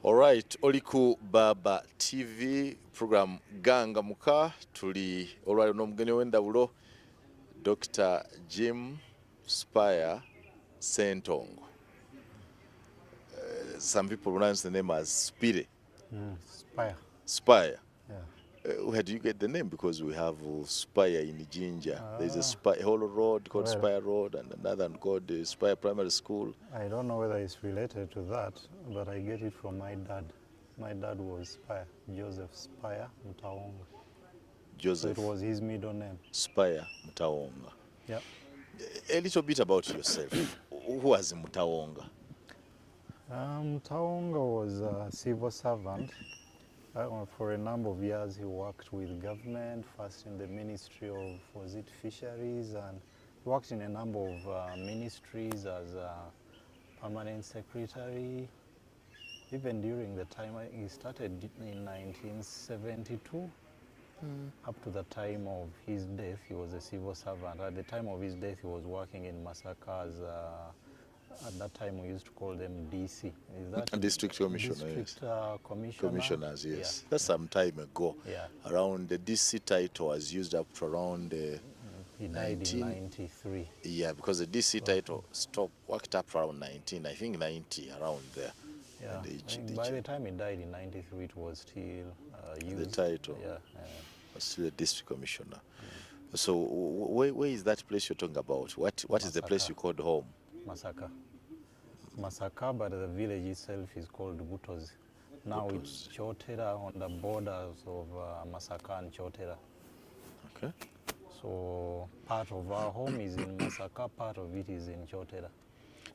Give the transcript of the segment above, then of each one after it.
Alright, oliku Baba TV program Ganga Muka tuli olwali n'omugeni w'endawulo Dr. Jim Spire Ssentongo. Some people pronounce the name as Spire. Spire. Spire. Yeah. Where do you get the name? Because we have Spire in Jinja. There's a Spire whole road called Spire Road and another one called Spire Primary School. I don't know whether it's related to that, but I get it from my dad. My dad was Spire, Joseph Spire Mutawonga. Joseph. So it was his middle name. Spire Mutawonga. Yeah. A little bit about yourself. Who was Mutawonga? Mutawonga was a civil servant. For a number of years he worked with government, first in the Ministry of, was it Fisheries, and he worked in a number of ministries as a permanent secretary. Even during the time he started in 1972, up to the time of his death, he was a civil servant. At the time of his death, he was working in Masaka as at that time we used to call them DC. Is that District Commissioner? District Commissioner? Commissioners, yes. Yeah. That's some time ago. Yeah. Around the DC title was used up to around he died in 93. Yeah, because the DC title worked up around 19, I think 90, around there. Yeah. By the time he died in 93, it was still used. The title was still a district commissioner. So where is that place you're talking about? What is the place you called home? Masaka. Masaka, but the village itself is called Butozi. Now it's Chotera, on the borders of Masaka and Chotera. Okay. So part of our home is in Masaka, part of it is in Chotera.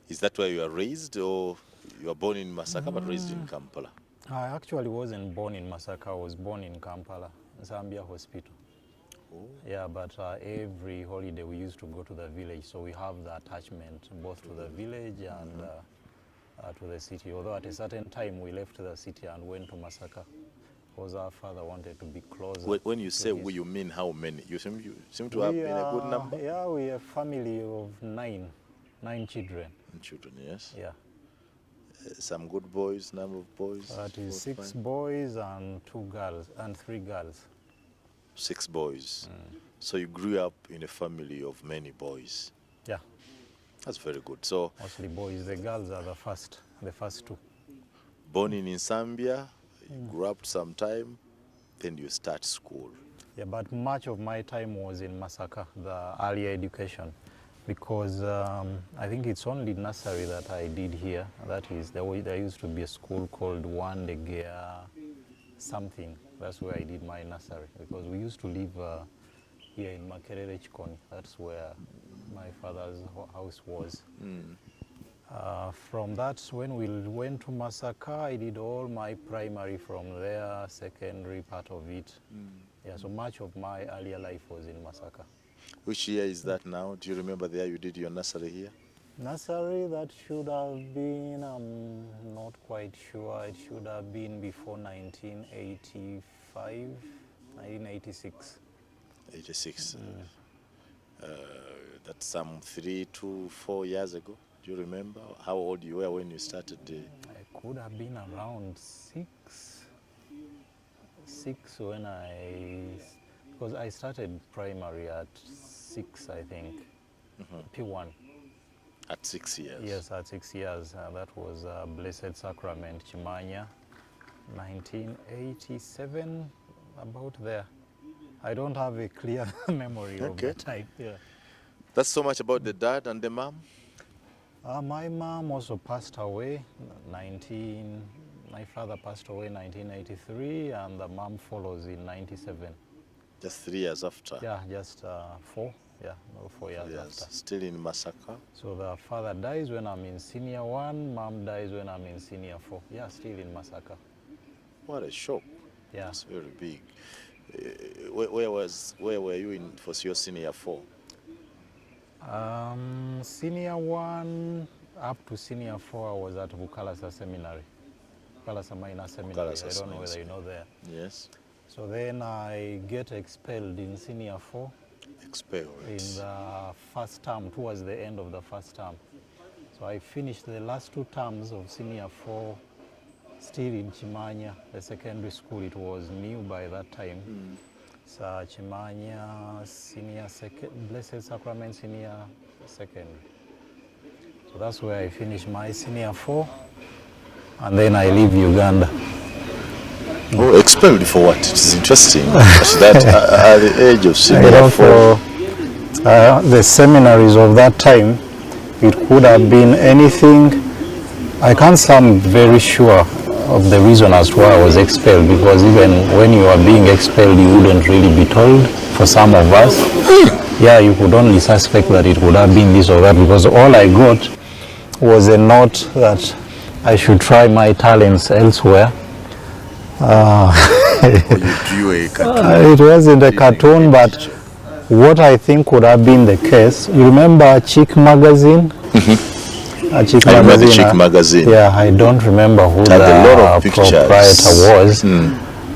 Is that where you are raised, or you were born in Masaka but raised in Kampala? I actually wasn't born in Masaka. I was born in Kampala, Zambia Hospital. Oh. Yeah, but every holiday we used to go to the village, so we have the attachment both to the village and to the city. Although at a certain time we left the city and went to Masaka because our father wanted to be closer. When you say we, you mean how many? You seem to have been a good number? Yeah, we are a family of nine children. Children, yes. Yeah. Some good boys, number of boys? That is 6 boys and 2 girls, and 3 girls. 6 boys. So you grew up in a family of many boys. Yeah. That's very good. So mostly boys. The girls are the first 2. Born in Zambia, you grew up some time, then you start school. Yeah, but much of my time was in Masaka, the earlier education, because I think it's only nursery that I did here. That is, there used to be a school called Wandegea something. That's where I did my nursery, because we used to live here in Makerere Chikoni. That's where my father's house was. From that, when we went to Masaka, I did all my primary from there, secondary part of it. Yeah, so much of my earlier life was in Masaka. Which year is that now? Do you remember the year you did your nursery here? Nursery, that should have been, I'm not quite sure, it should have been before 1985, 1986. 86. That's some 3 to 4 years ago. Do you remember how old you were when you started? I could have been around 6 when because I started primary at 6, I think, P1. At 6 years? Yes, at 6 years. That was Blessed Sacrament, Chimanya, 1987, about there. I don't have a clear memory of the time. Yeah. That's so much about the dad and the mom? My mom also passed away, my father passed away in 1983, and the mom follows in 97. Just 3 years after? Yeah, just 4. Yeah, no, 4 years after. Still in Masaka? So the father dies when I'm in senior 1, mom dies when I'm in senior 4. Yeah, still in Masaka. What a shock. Yeah. It's very big. Where were you in for your senior 4? Senior 1 up to senior 4 I was at Bukalasa Seminary. Bukalasa Minor Seminary. I don't know whether you know there. Yes. So then I get expelled in senior 4. Expelled? In the first term, towards the end of the first term. So I finished the last 2 terms of senior 4 still in Chimanya, the secondary school. It was new by that time. So Chimanya Senior Blessed Sacrament Senior Secondary. So that's where I finished my senior 4, and then I leave Uganda. Oh, expelled for what? It is interesting. That at the age of senior 4. The seminaries of that time, it could have been anything. I can't sound very sure of the reason as to why I was expelled, because even when you are being expelled, you wouldn't really be told. For some of us, yeah, you could only suspect that it would have been this or that, because all I got was a note that I should try my talents elsewhere. It wasn't a cartoon, but what I think would have been the case, you remember Chick magazine? I remember the Chick magazine. Yeah, I don't remember who the proprietor was.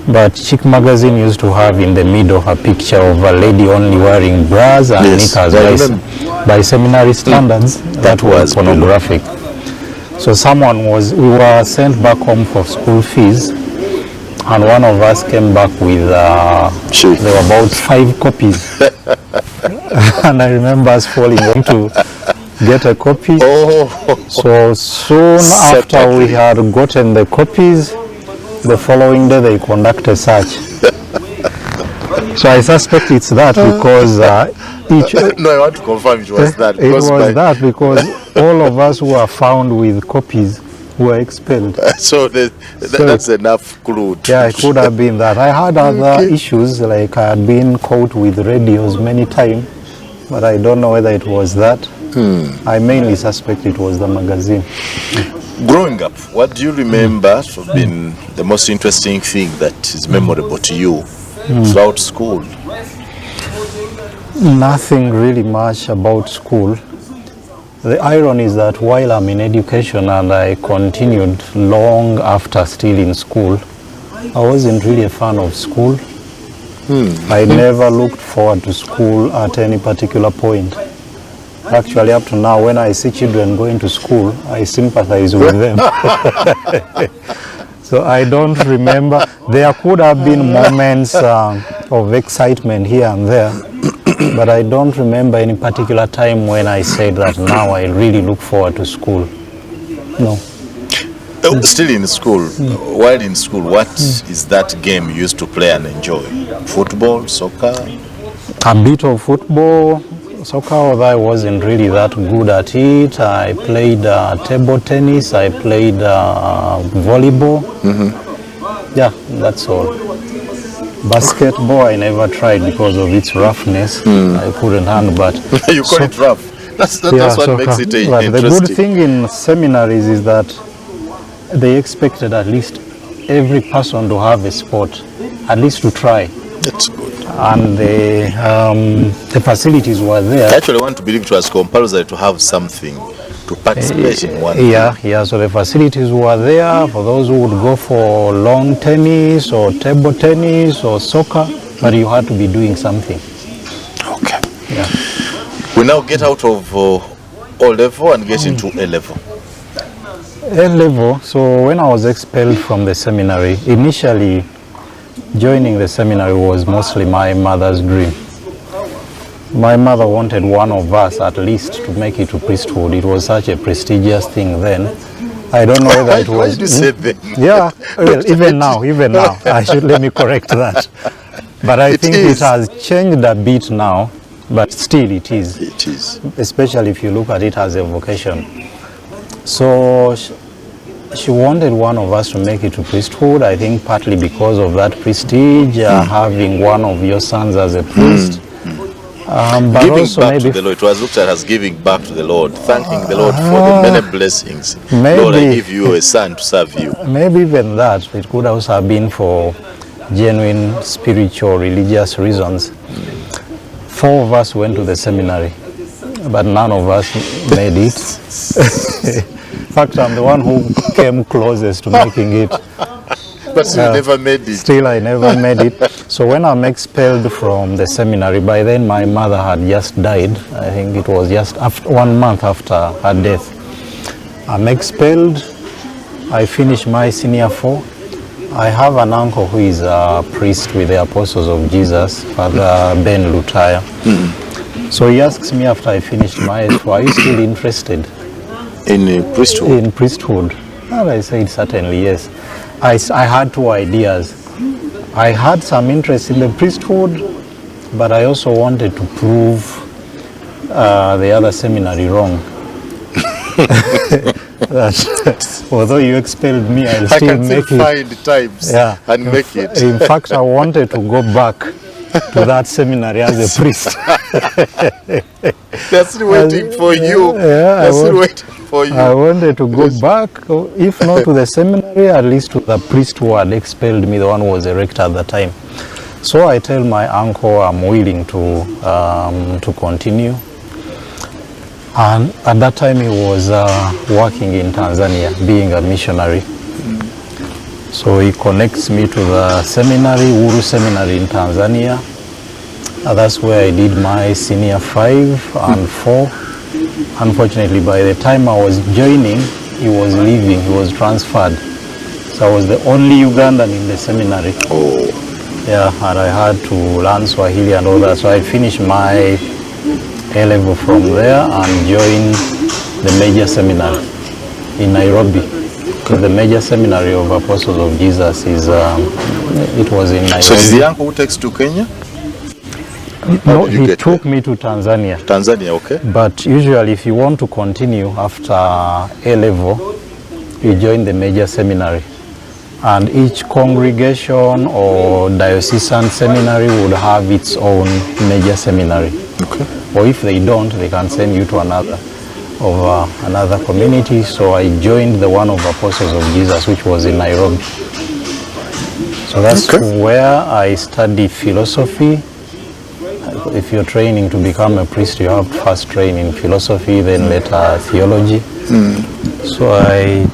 But Chick magazine used to have in the middle a picture of a lady only wearing bras and knickers. By seminary standards, that was pornographic. So we were sent back home for school fees, and one of us came back with, there were about 5 copies. And I remember us falling on to get a copy. So soon after we had gotten the copies, the following day they conduct a search. So I suspect it's that, because no, I want to confirm it was that. It was that because all of us who are found with copies were expelled. So that's enough clue. Yeah, it could have been that. I had other issues, like I had been caught with radios many times, but I don't know whether it was that. I mainly suspect it was the magazine. Growing up, what do you remember to have been the most interesting thing that is memorable to you throughout school? Nothing really much about school. The irony is that while I'm in education and I continued long after still in school, I wasn't really a fan of school. I never looked forward to school at any particular point. Actually, up to now, when I see children going to school, I sympathize with them. So I don't remember. There could have been moments of excitement here and there, but I don't remember any particular time when I said that now I really look forward to school. No. Still in school, while in school, what is that game you used to play and enjoy? Football, soccer? A bit of football. Soccer, although I wasn't really that good at it. I played table tennis, I played volleyball. Yeah, that's all. Basketball, I never tried because of its roughness. I couldn't handle, but... You call it rough? That's what makes it interesting. The good thing in seminaries is that they expected at least every person to have a sport, at least to try. That's good. And the facilities were there. I actually want to believe it was compulsory to have something to participate in one. Yeah, so the facilities were there for those who would go for lawn tennis or table tennis or soccer, but you had to be doing something. Okay. Yeah. We now get out of O level and get into A level. A level, so when I was expelled from the seminary, initially joining the seminary was mostly my mother's dream. My mother wanted one of us at least to make it to priesthood. It was such a prestigious thing then. I don't know whether it was... Why did you say then? Yeah, well, even now, let me correct that. But I think it has changed a bit now, but still it is. It is. Especially if you look at it as a vocation. So she wanted one of us to make it to priesthood, I think partly because of that prestige, having one of your sons as a priest. But giving also back maybe to the Lord. It was looked at as giving back to the Lord, thanking the Lord for the many blessings. Maybe, Lord, I give you a son to serve you. Maybe even that. It could also have been for genuine spiritual, religious reasons. 4 of us went to the seminary, but none of us made it. In fact, I'm the one who came closest to making it. But still never made it. Still, I never made it. So when I'm expelled from the seminary, by then my mother had just died. I think it was just 1 month after her death. I'm expelled. I finished my senior 4. I have an uncle who is a priest with the Apostles of Jesus, Father Ben Lutaya. So he asks me after I finished my S4, are you still interested In priesthood? in priesthood? And I said, certainly, yes. I had 2 ideas. I had some interest in the priesthood, but I also wanted to prove the other seminary wrong. That although you expelled me, I'll still make it. Find times and make it. In fact, I wanted to go back to that seminary as a priest. They're still waiting for you. They're still waiting for you. I wanted to go back, if not to the seminary, at least to the priest who had expelled me, the one who was a rector at the time. So I tell my uncle I'm willing to continue. And at that time he was working in Tanzania, being a missionary. So he connects me to the seminary, Uru Seminary in Tanzania. That's where I did my senior 5 and 4. Unfortunately, by the time I was joining, he was leaving, he was transferred. So I was the only Ugandan in the seminary. Oh. Yeah, and I had to learn Swahili and all that. So I finished my A-level from there and joined the major seminary in Nairobi. So the major seminary of Apostles of Jesus is, it was in Nairobi. So is the uncle who takes to Kenya? No, he took me to Tanzania. Tanzania, okay. But usually if you want to continue after A-level, you join the major seminary. And each congregation or diocesan seminary would have its own major seminary. Okay. Or if they don't, they can send you to another community. So I joined the one of Apostles of Jesus, which was in Nairobi. So that's where I studied philosophy. If you're training to become a priest, you have first train in philosophy, then later theology. So I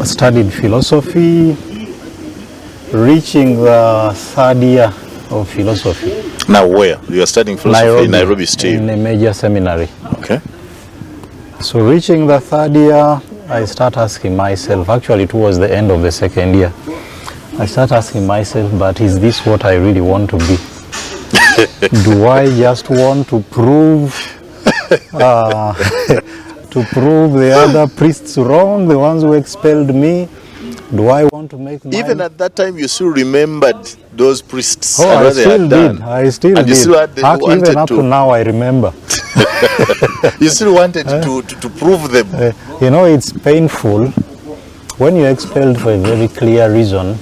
studied philosophy, reaching the 3rd year of philosophy. Now where? You are studying philosophy in Nairobi still? In a major seminary. Okay. So reaching the 3rd year, I start asking myself, actually towards the end of the 2nd year, I start asking myself, but is this what I really want to be? Do I just want to prove the other priests wrong, the ones who expelled me? Do I want to make mine? Even at that time, you still remembered those priests. Oh, and I what they still had did. done. I still and did. You still had Even up to now, I remember. You still wanted to prove them. You know, it's painful when you're expelled for a very clear reason.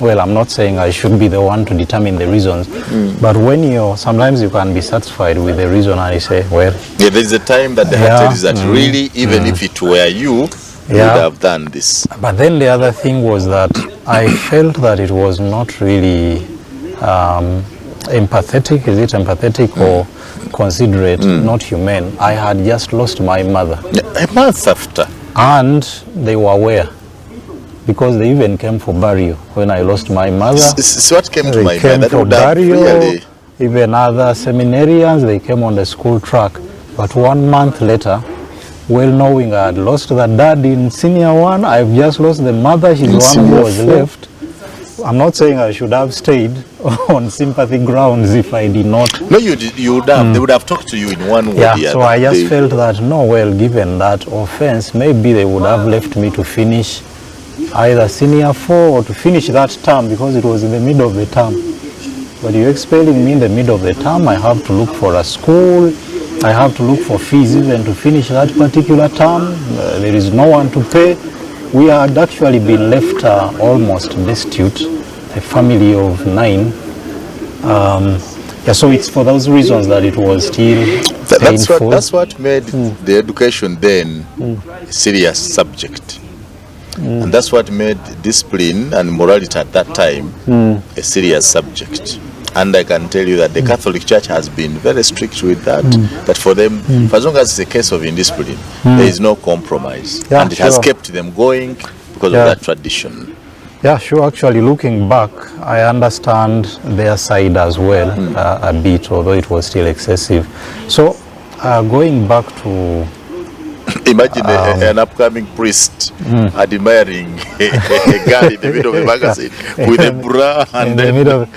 Well, I'm not saying I should be the one to determine the reasons, but when sometimes you can be satisfied with the reason and you say, well... Yeah, there's a time that the heart is that really, even if it were you, you would have done this. But then the other thing was that I felt that it was not really empathetic, is it empathetic or considerate, not humane. I had just lost my mother. A month after. And they were aware, because they even came for burial when I lost my mother. It's what came to my mind. They came for burial, really... even other seminarians, they came on the school track. But 1 month later, well knowing I had lost the dad in senior 1, I've just lost the mother, she's the one who was left. I'm not saying I should have stayed on sympathy grounds if I did not. No, you would have. They would have talked to you in one way or the other. So I just felt that, no, well, given that offense, maybe they would have left me to finish either senior 4 or to finish that term, because it was in the middle of the term. But you're expelling me in the middle of the term, I have to look for a school, I have to look for fees even to finish that particular term. There is no one to pay. We had actually been left almost destitute, a family of 9. So it's for those reasons that it was still painful. That's what made the education then a serious subject. And that's what made discipline and morality at that time a serious subject. And I can tell you that the Catholic Church has been very strict with that, that for them, for as long as it's a case of indiscipline, there is no compromise. Yeah, and it has kept them going because of that tradition. Yeah, sure. Actually, looking back, I understand their side as well a bit, although it was still excessive. So, going back to Imagine an upcoming priest admiring a girl in the middle of a magazine with a bra and in the middle.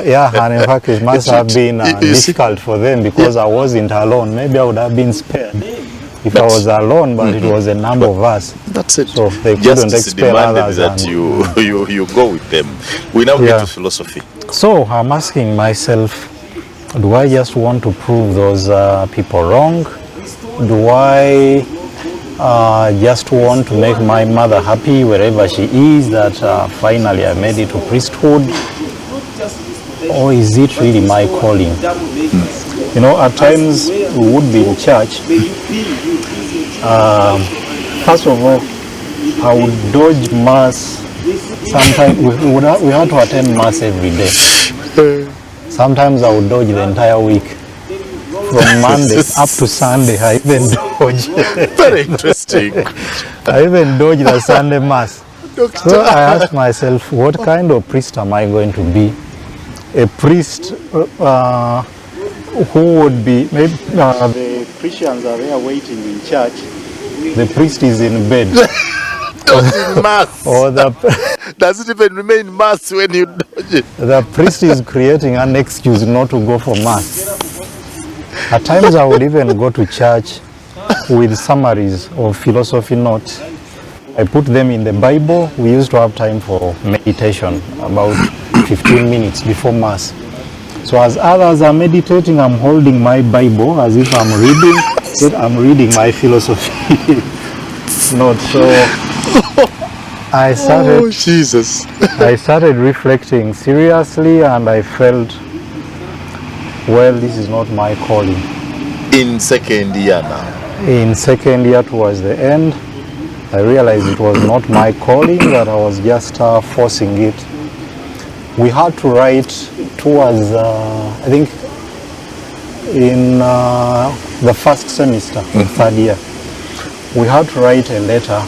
Yeah, and in fact, it must have been difficult for them because I wasn't alone. Maybe I would have been spared if I was alone, but it was a number of us. That's it. So they couldn't expel others. That you go with them. We now get to philosophy. So I'm asking myself, do I just want to prove those people wrong? Do I just want to make my mother happy wherever she is, that finally I made it to priesthood? Or is it really my calling? You know, at times we would be in church. First of all, I would dodge mass. Sometimes we had to attend mass every day. Sometimes I would dodge the entire week. From Monday up to Sunday, I even dodge. Very interesting. I even dodge the Sunday mass. So I asked myself, what kind of priest am I going to be? A priest who would be, maybe the Christians are there waiting in church. The priest is in bed. In mass. Or does it even remain mass when you dodge it? The priest is creating an excuse not to go for mass. At times I would even go to church with summaries of philosophy notes. I put them in the Bible. We used to have time for meditation, about 15 minutes before mass. So as others are meditating, I'm holding my Bible as if I'm reading. I'm reading my philosophy notes. So I started reflecting seriously, and I felt, well, this is not my calling. In second year now? In second year, towards the end, I realized it was not my calling, that I was just forcing it. We had to write towards, I think, in the first semester, third year, we had to write a letter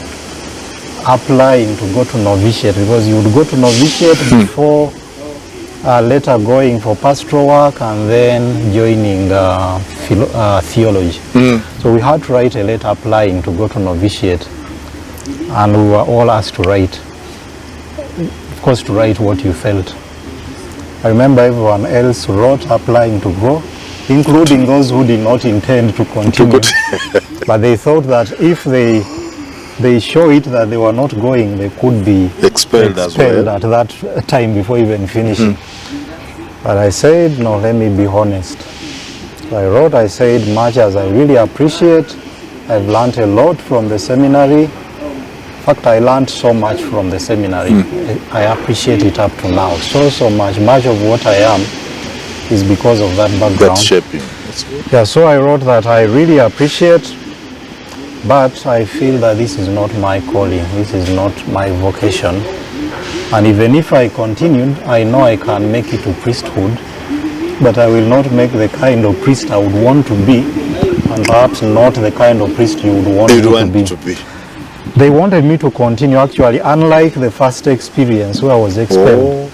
applying to go to novitiate, because you would go to novitiate before later going for pastoral work and then joining theology. So we had to write a letter applying to go to novitiate, and we were all asked to write, of course, to write what you felt. I remember everyone else wrote applying to go, including those who did not intend to continue. But they thought that if they show it that they were not going, they could be expelled as well at that time before even finishing. But I said, no, let me be honest. So I wrote, I said, much as I really appreciate, I've learned a lot from the seminary. In fact, I learned so much from the seminary. I appreciate it up to now. So much. Much of what I am is because of that background. That shaping. That's good. Yeah, so I wrote that I really appreciate, but I feel that this is not my calling. This is not my vocation. And even if I continued, I know I can make it to priesthood, but I will not make the kind of priest I would want to be, and perhaps not the kind of priest you would want me to be. They wanted me to continue, actually, unlike the first experience where I was expelled.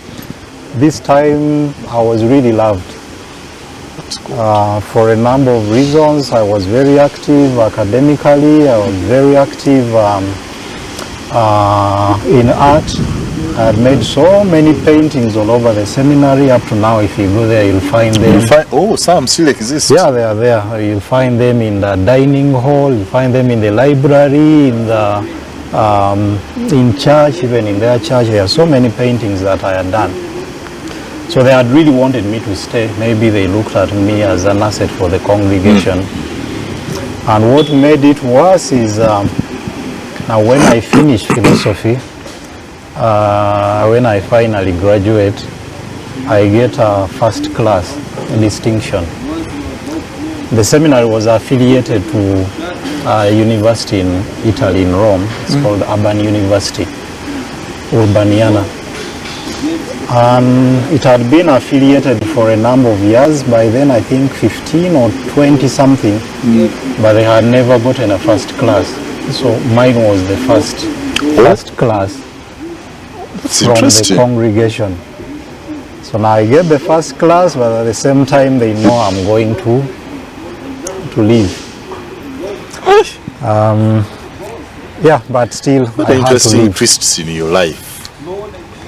This time I was really loved. For a number of reasons. I was very active academically, I was very active in art. I had made so many paintings all over the seminary. Up to now, if you go there, you'll find them. Some still exist. Yeah, they are there. You'll find them in the dining hall, you'll find them in the library, in the in church, even in their church. There are so many paintings that I had done. So they had really wanted me to stay. Maybe they looked at me as an asset for the congregation. And what made it worse is now when I finished philosophy, when I finally graduate, I get a first class distinction. The seminary was affiliated to a university in Italy, in Rome. It's called Urban University, Urbaniana. And it had been affiliated for a number of years. By then, I think 15 or 20 something, but they had never gotten a first class. So mine was the first class. That's from the congregation. So now I get the first class, but at the same time they know I'm going to leave. Yeah, but still, What I an had to interesting leave. twists in your life.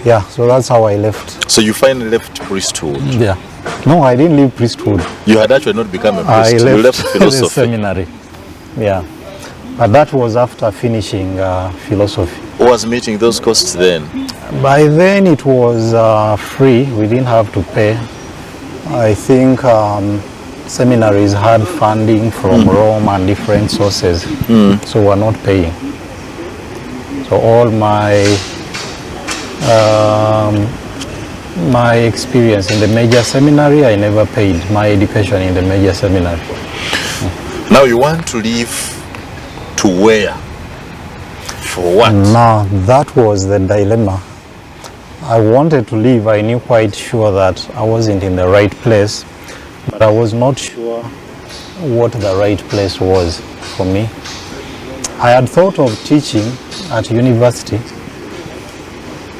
Yeah, so that's how I left. So you finally left priesthood. Yeah. No, I didn't leave priesthood. You had actually not become a I priest. You left left the philosophy. seminary. Yeah. But that was after finishing philosophy. Who was meeting those costs then? By then it was free. We didn't have to pay. I think seminaries had funding from Rome and different sources. So we're not paying. So all my experience in the major seminary, I never paid my education in the major seminary. Now you want to leave to where? For what? Now that was the dilemma. I wanted to leave. I knew quite sure that I wasn't in the right place, but I was not sure what the right place was for me. I had thought of teaching at university,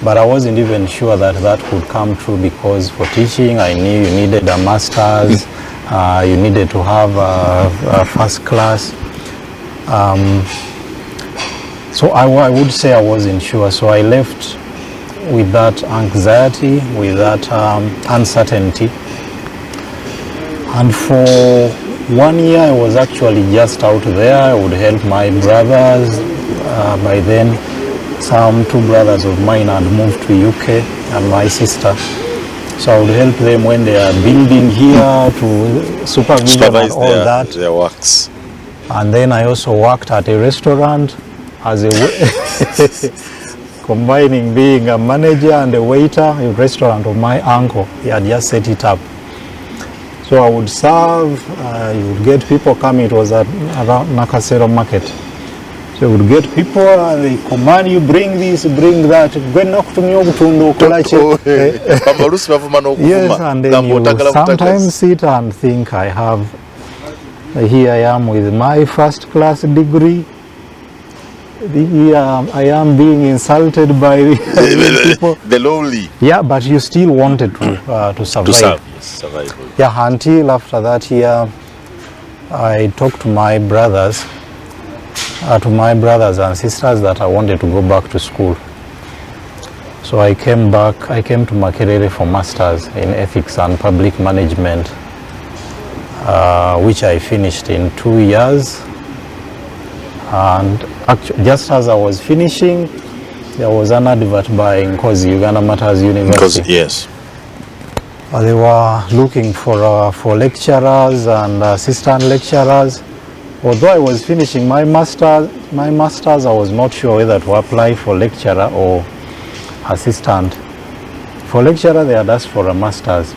but I wasn't even sure that that could come true, because for teaching I knew you needed a master's, you needed to have a first class. So I would say I wasn't sure. So I left with that anxiety, with that uncertainty. And for 1 year I was actually just out there. I would help my brothers. By then two brothers of mine had moved to UK, and my sister. So I would help them when they are building here, to supervise and all their works. And then I also worked at a restaurant as a combining being a manager and a waiter, a restaurant of my uncle. He had just set it up. So I would serve, you would get people coming. It was at around Nakasero market. So you would get people and they command you, bring this, bring that. Yes, and then you sometimes sit and think, here I am with my first class degree. I am being insulted by people. The lowly. Yeah, but you still wanted to survive. Survival. Yeah, until after that year, I talked to my brothers and sisters that I wanted to go back to school. So I came to Makerere for masters in ethics and public management, which I finished in 2 years. And actually, just as I was finishing, there was an advert by Nkozi, Uganda Matters University. Because, yes. They were looking for lecturers and assistant lecturers. Although I was finishing my masters, I was not sure whether to apply for lecturer or assistant. For lecturer, they had asked for a master's,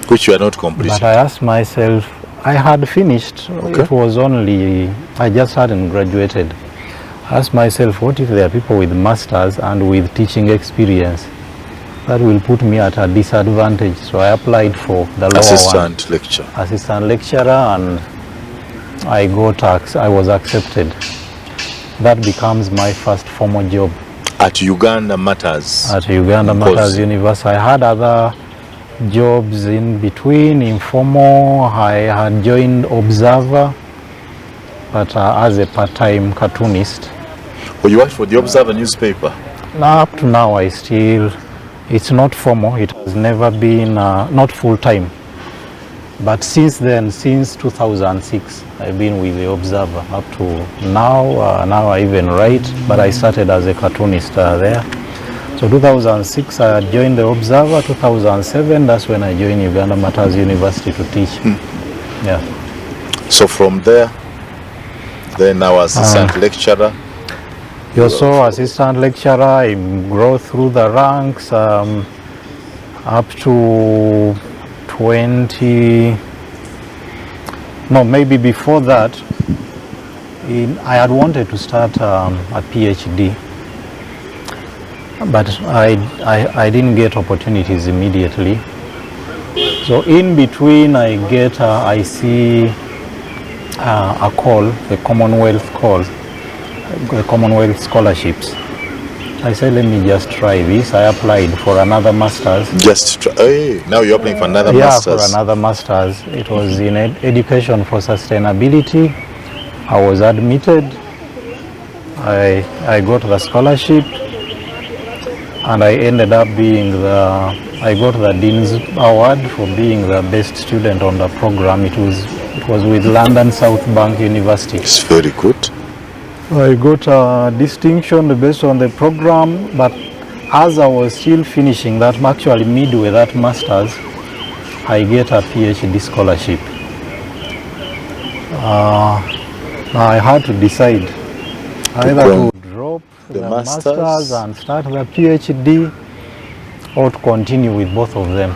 which you are not completing. But I asked myself, I had finished. Okay. It was only, I just hadn't graduated. I asked myself, what if there are people with masters and with teaching experience? That will put me at a disadvantage. So I applied for the lower assistant lecturer. Assistant lecturer, and I was accepted. That becomes my first formal job. At Uganda Matters? At Uganda Matters University. I had other jobs in between, informal. I had joined Observer, but as a part-time cartoonist. Oh, you worked for the Observer newspaper? Now, up to now, it's not formal. It has never been, not full-time. But since then, since 2006, I've been with the Observer up to now. Now I even write, but I started as a cartoonist there. So 2006, I joined the Observer. 2007, that's when I joined Uganda Matters University to teach. Yeah. So from there, then now assistant lecturer. You're also assistant lecturer. I grow through the ranks up to 20. No, maybe before that, I had wanted to start a PhD, but I didn't get opportunities immediately. So in between, I see a call, the Commonwealth call, the Commonwealth scholarships. I said, let me just try this. I applied for another master's. Just try. Hey, now you're applying for another master's? Yeah, for another master's. It was in education for sustainability. I was admitted. I got the scholarship, and I ended up I got the Dean's Award for being the best student on the program. It was with London South Bank University. It's very good. I got a distinction based on the program, but as I was still finishing that, actually midway that master's, I get a PhD scholarship. Now I had to decide either to drop the master's and start the PhD, or to continue with both of them.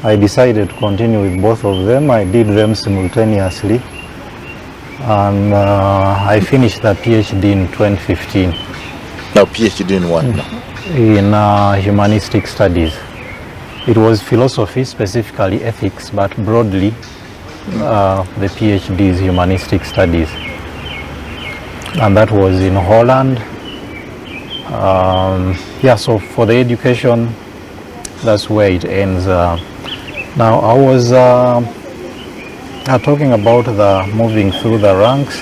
I decided to continue with both of them. I did them simultaneously, and I finished the PhD in 2015. Now PhD in what? In humanistic studies. It was philosophy, specifically ethics, but broadly the PhD is humanistic studies. And that was in Holland. Yeah, so for the education, that's where it ends. Now I was talking about the moving through the ranks.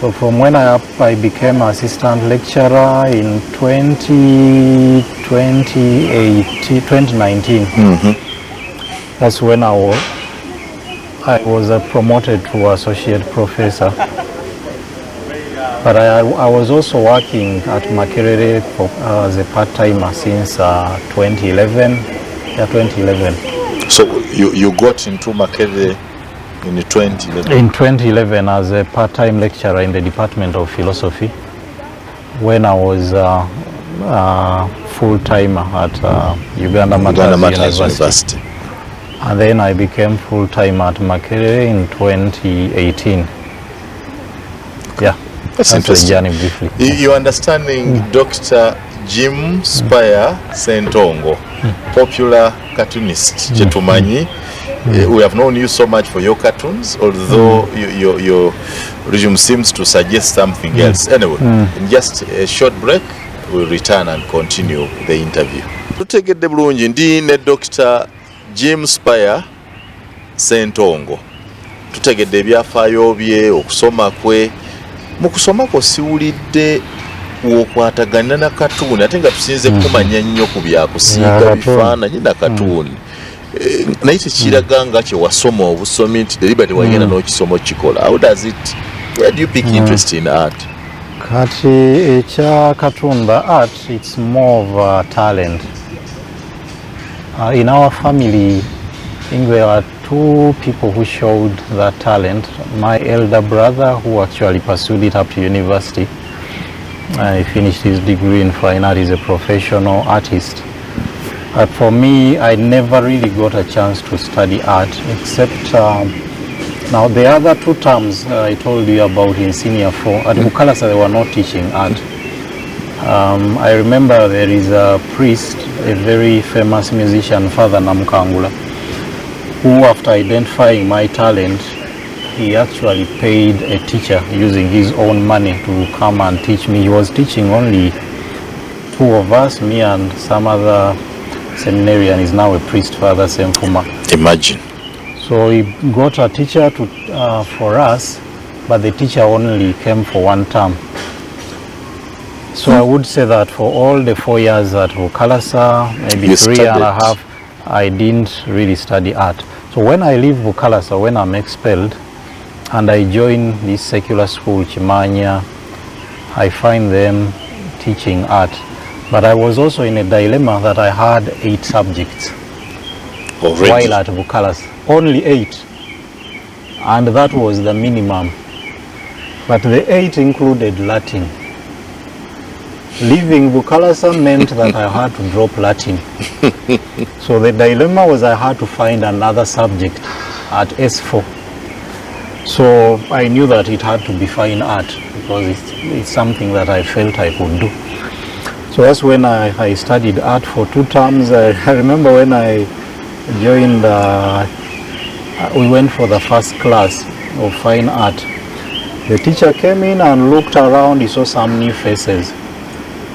So from when I became assistant lecturer in 2019, that's when I was promoted to associate professor. But I was also working at Makerere as a part-timer since 2011. Yeah, 2011. So you got into Makerere in 2011? In 2011 as a part-time lecturer in the Department of Philosophy, when I was full-timer at Uganda University. And then I became full-time at Makerere in 2018. Yeah. That's interesting. The journey briefly. You're understanding Dr. Jim Spire Ssentongo, popular cartoonist, Chetumanyi. We have known you so much for your cartoons, although your resume seems to suggest something else. Anyway, in just a short break, we'll return and continue the interview. Tutegedde bulungi ndi ne Dr. Jim Spire Ssentongo. Tutegedde ebyafaayo bye, okusoma kwe. Mu kusoma kwo siwulidde w'okwatagana na katuuni ate nga tusinze kumanya nnyo ku byakusiiga bifaananyi na katuuni. Naye tekiraga nga kye wasoma obusomi nti deliberately wagenda n'okisomo kikola. How does it, where do you pick interest in art? Kati ekya katunda art, it's more of a talent. In our family, I think there are two people who showed that talent. My elder brother, who actually pursued it up to university. He finished his degree in fine art. He's a professional artist. But for me, I never really got a chance to study art, except now the other two terms I told you about in senior 4. At Bukalasa, they were not teaching art. I remember there is a priest, a very famous musician, Father Namkangula, who after identifying my talent, he actually paid a teacher using his own money to come and teach me. He was teaching only two of us, me and some other seminarian. Is now a priest, Father Semfuma. Imagine. So he got a teacher for us, but the teacher only came for one term. So I would say that for all the 4 years at Bukalasa, maybe you 3.5, I didn't really study art. So when I leave Bukalasa, when I'm expelled, and I join this secular school, Chimanya, I find them teaching art. But I was also in a dilemma that I had 8 subjects. Already? While at Bukalasa. Only 8. And that was the minimum. But the 8 included Latin. Leaving Bukalasa meant that I had to drop Latin. So the dilemma was I had to find another subject at S4. So I knew that it had to be fine art because it's something that I felt I could do. So that's when I studied art for 2 terms. I remember when I joined, we went for the first class of fine art. The teacher came in and looked around, he saw some new faces.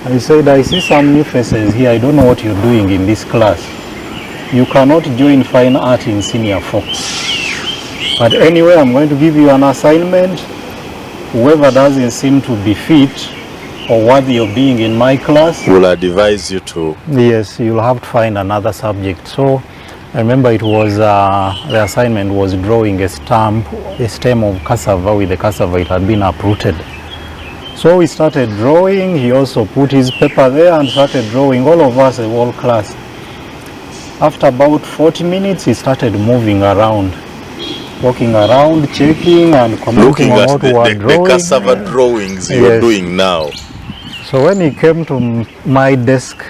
And he said, I see some new faces here, I don't know what you're doing in this class. You cannot join fine art in senior 4. But anyway, I'm going to give you an assignment. whoever doesn't seem to be fit or worthy of being in my class will advise you to. Yes, you'll have to find another subject. So I remember it was the assignment was drawing a stem of cassava. With the cassava, it had been uprooted. So we started drawing. He also put his paper there and started drawing. All of us, the whole class. After about 40 minutes, he started moving around, walking around, checking and commenting on what we were drawing. The cassava drawings you're doing now. So when he came to my desk,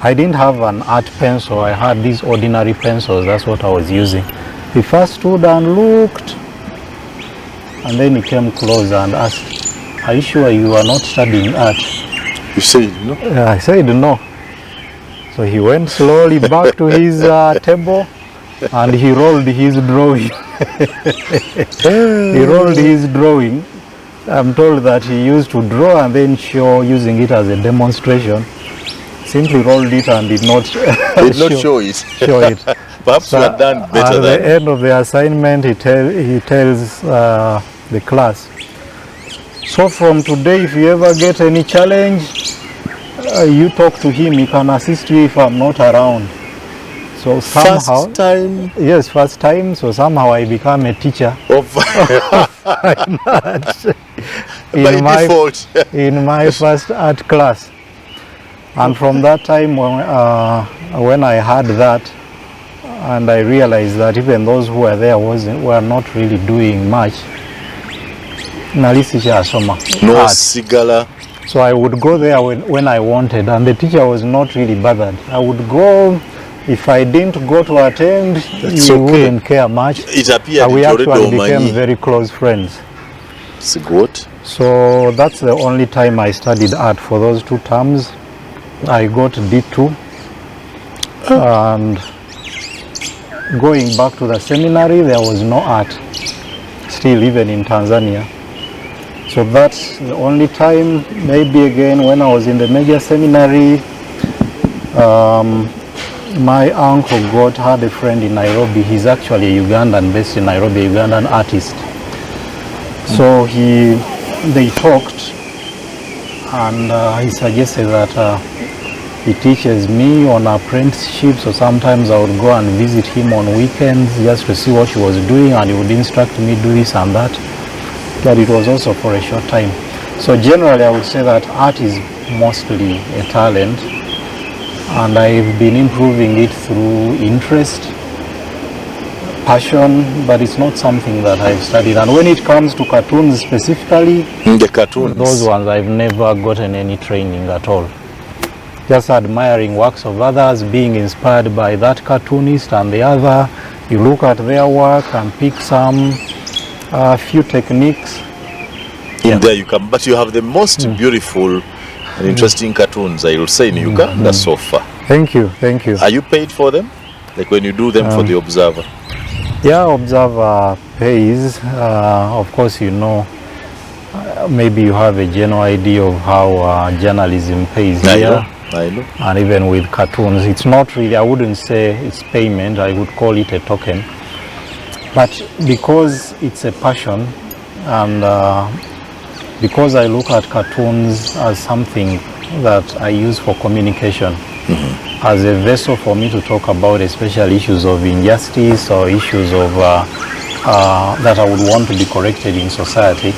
I didn't have an art pencil. I had these ordinary pencils. That's what I was using. He first stood and looked, and then he came closer and asked, "Are you sure you are not studying art?" You said no? I said no. So he went slowly back to his table and he rolled his drawing. He rolled his drawing. I'm told that he used to draw and then show using it as a demonstration. Simply rolled it and did not show it. Perhaps you had done better than. At the end of the assignment, he tells the class, "So from today, if you ever get any challenge, you talk to him. He can assist you if I'm not around." So somehow, first time. Yes, first time. So somehow I become a teacher Of fine art in my first art class. And from that time, when I heard that, and I realized that even those who were there were not really doing much. No art. sigala. So I would go there when I wanted, and the teacher was not really bothered. I would go. If I didn't go to attend, he wouldn't care much. It appeared we actually became very close friends. It's good. So that's the only time I studied art. For those 2 terms, I got D2. And going back to the seminary, there was no art, still even in Tanzania. So that's the only time. Maybe again when I was in the major seminary, my uncle had a friend in Nairobi. He's actually a Ugandan, based in Nairobi, a Ugandan artist. So they talked, and he suggested that he teaches me on apprenticeship. So sometimes I would go and visit him on weekends just to see what he was doing, and he would instruct me do this and that. But it was also for a short time. So generally I would say that art is mostly a talent, and I've been improving it through interest, passion, but it's not something that I've studied. And when it comes to cartoons specifically, the cartoons, those ones I've never gotten any training at all. Just admiring works of others, being inspired by that cartoonist and the other. You look at their work and pick some few techniques. There you come, but you have the most beautiful and interesting cartoons, I will say, in Uganda so far. Thank you, thank you. Are you paid for them? Like when you do them for the Observer? Yeah, Observer pays. Of course, you know, maybe you have a general idea of how journalism pays here. I know. And even with cartoons, it's not really, I wouldn't say it's payment, I would call it a token. But because it's a passion, and because I look at cartoons as something that I use for communication, as a vessel for me to talk about especially issues of injustice or issues of that I would want to be corrected in society,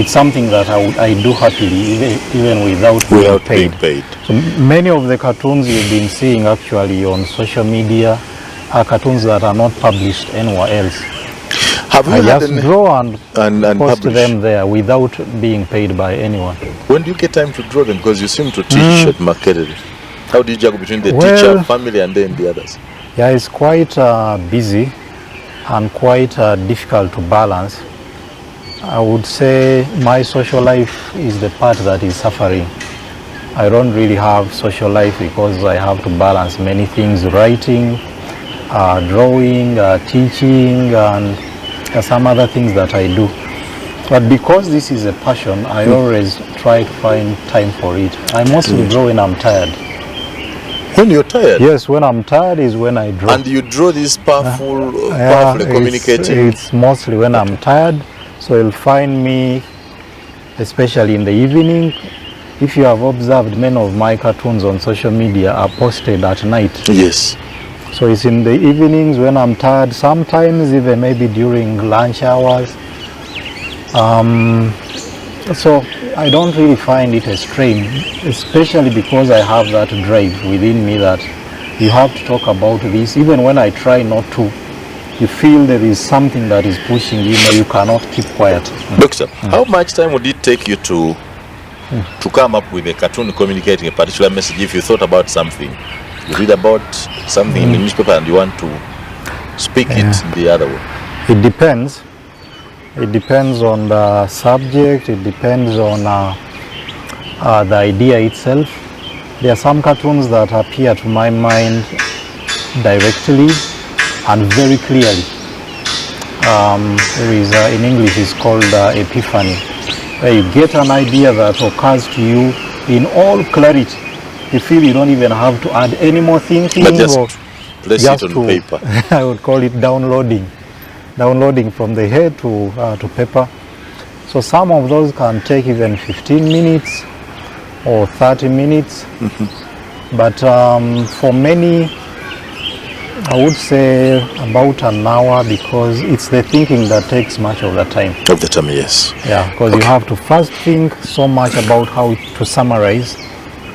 it's something that I do happily, even without being paid. So many of the cartoons you've been seeing actually on social media are cartoons that are not published anywhere else. Have you I just draw and post publish them there without being paid by anyone. When do you get time to draw them? Because you seem to teach at Makerere. How do you juggle between the teacher, family, and then the others? Yeah, it's quite busy and quite difficult to balance. I would say my social life is the part that is suffering. I don't really have social life because I have to balance many things: writing, drawing, teaching, and some other things that I do. But because this is a passion, I always try to find time for it. I mostly draw when I'm tired. When you're tired? Yes, when I'm tired is when I draw. And you draw this powerfully communicating? It's mostly when I'm tired. So you'll find me, especially in the evening. If you have observed, many of my cartoons on social media are posted at night. Yes. So it's in the evenings when I'm tired, sometimes even maybe during lunch hours. So I don't really find it a strain, especially because I have that drive within me that you have to talk about this. Even when I try not to, you feel there is something that is pushing you, you cannot keep quiet. Doctor, how much time would it take you to come up with a cartoon communicating a particular message if you thought about something? You read about something in the newspaper and you want to speak it the other way. It depends. It depends on the subject. It depends on the idea itself. There are some cartoons that appear to my mind directly and very clearly. There is, in English, it's called epiphany, where you get an idea that occurs to you in all clarity. You feel you don't even have to add any more thinking. But just place it on paper. I would call it downloading from the head to paper. So some of those can take even 15 minutes or 30 minutes. But for many, I would say about an hour, because it's the thinking that takes much of the time. Of the time, yes. Yeah, because you have to first think so much about how to summarize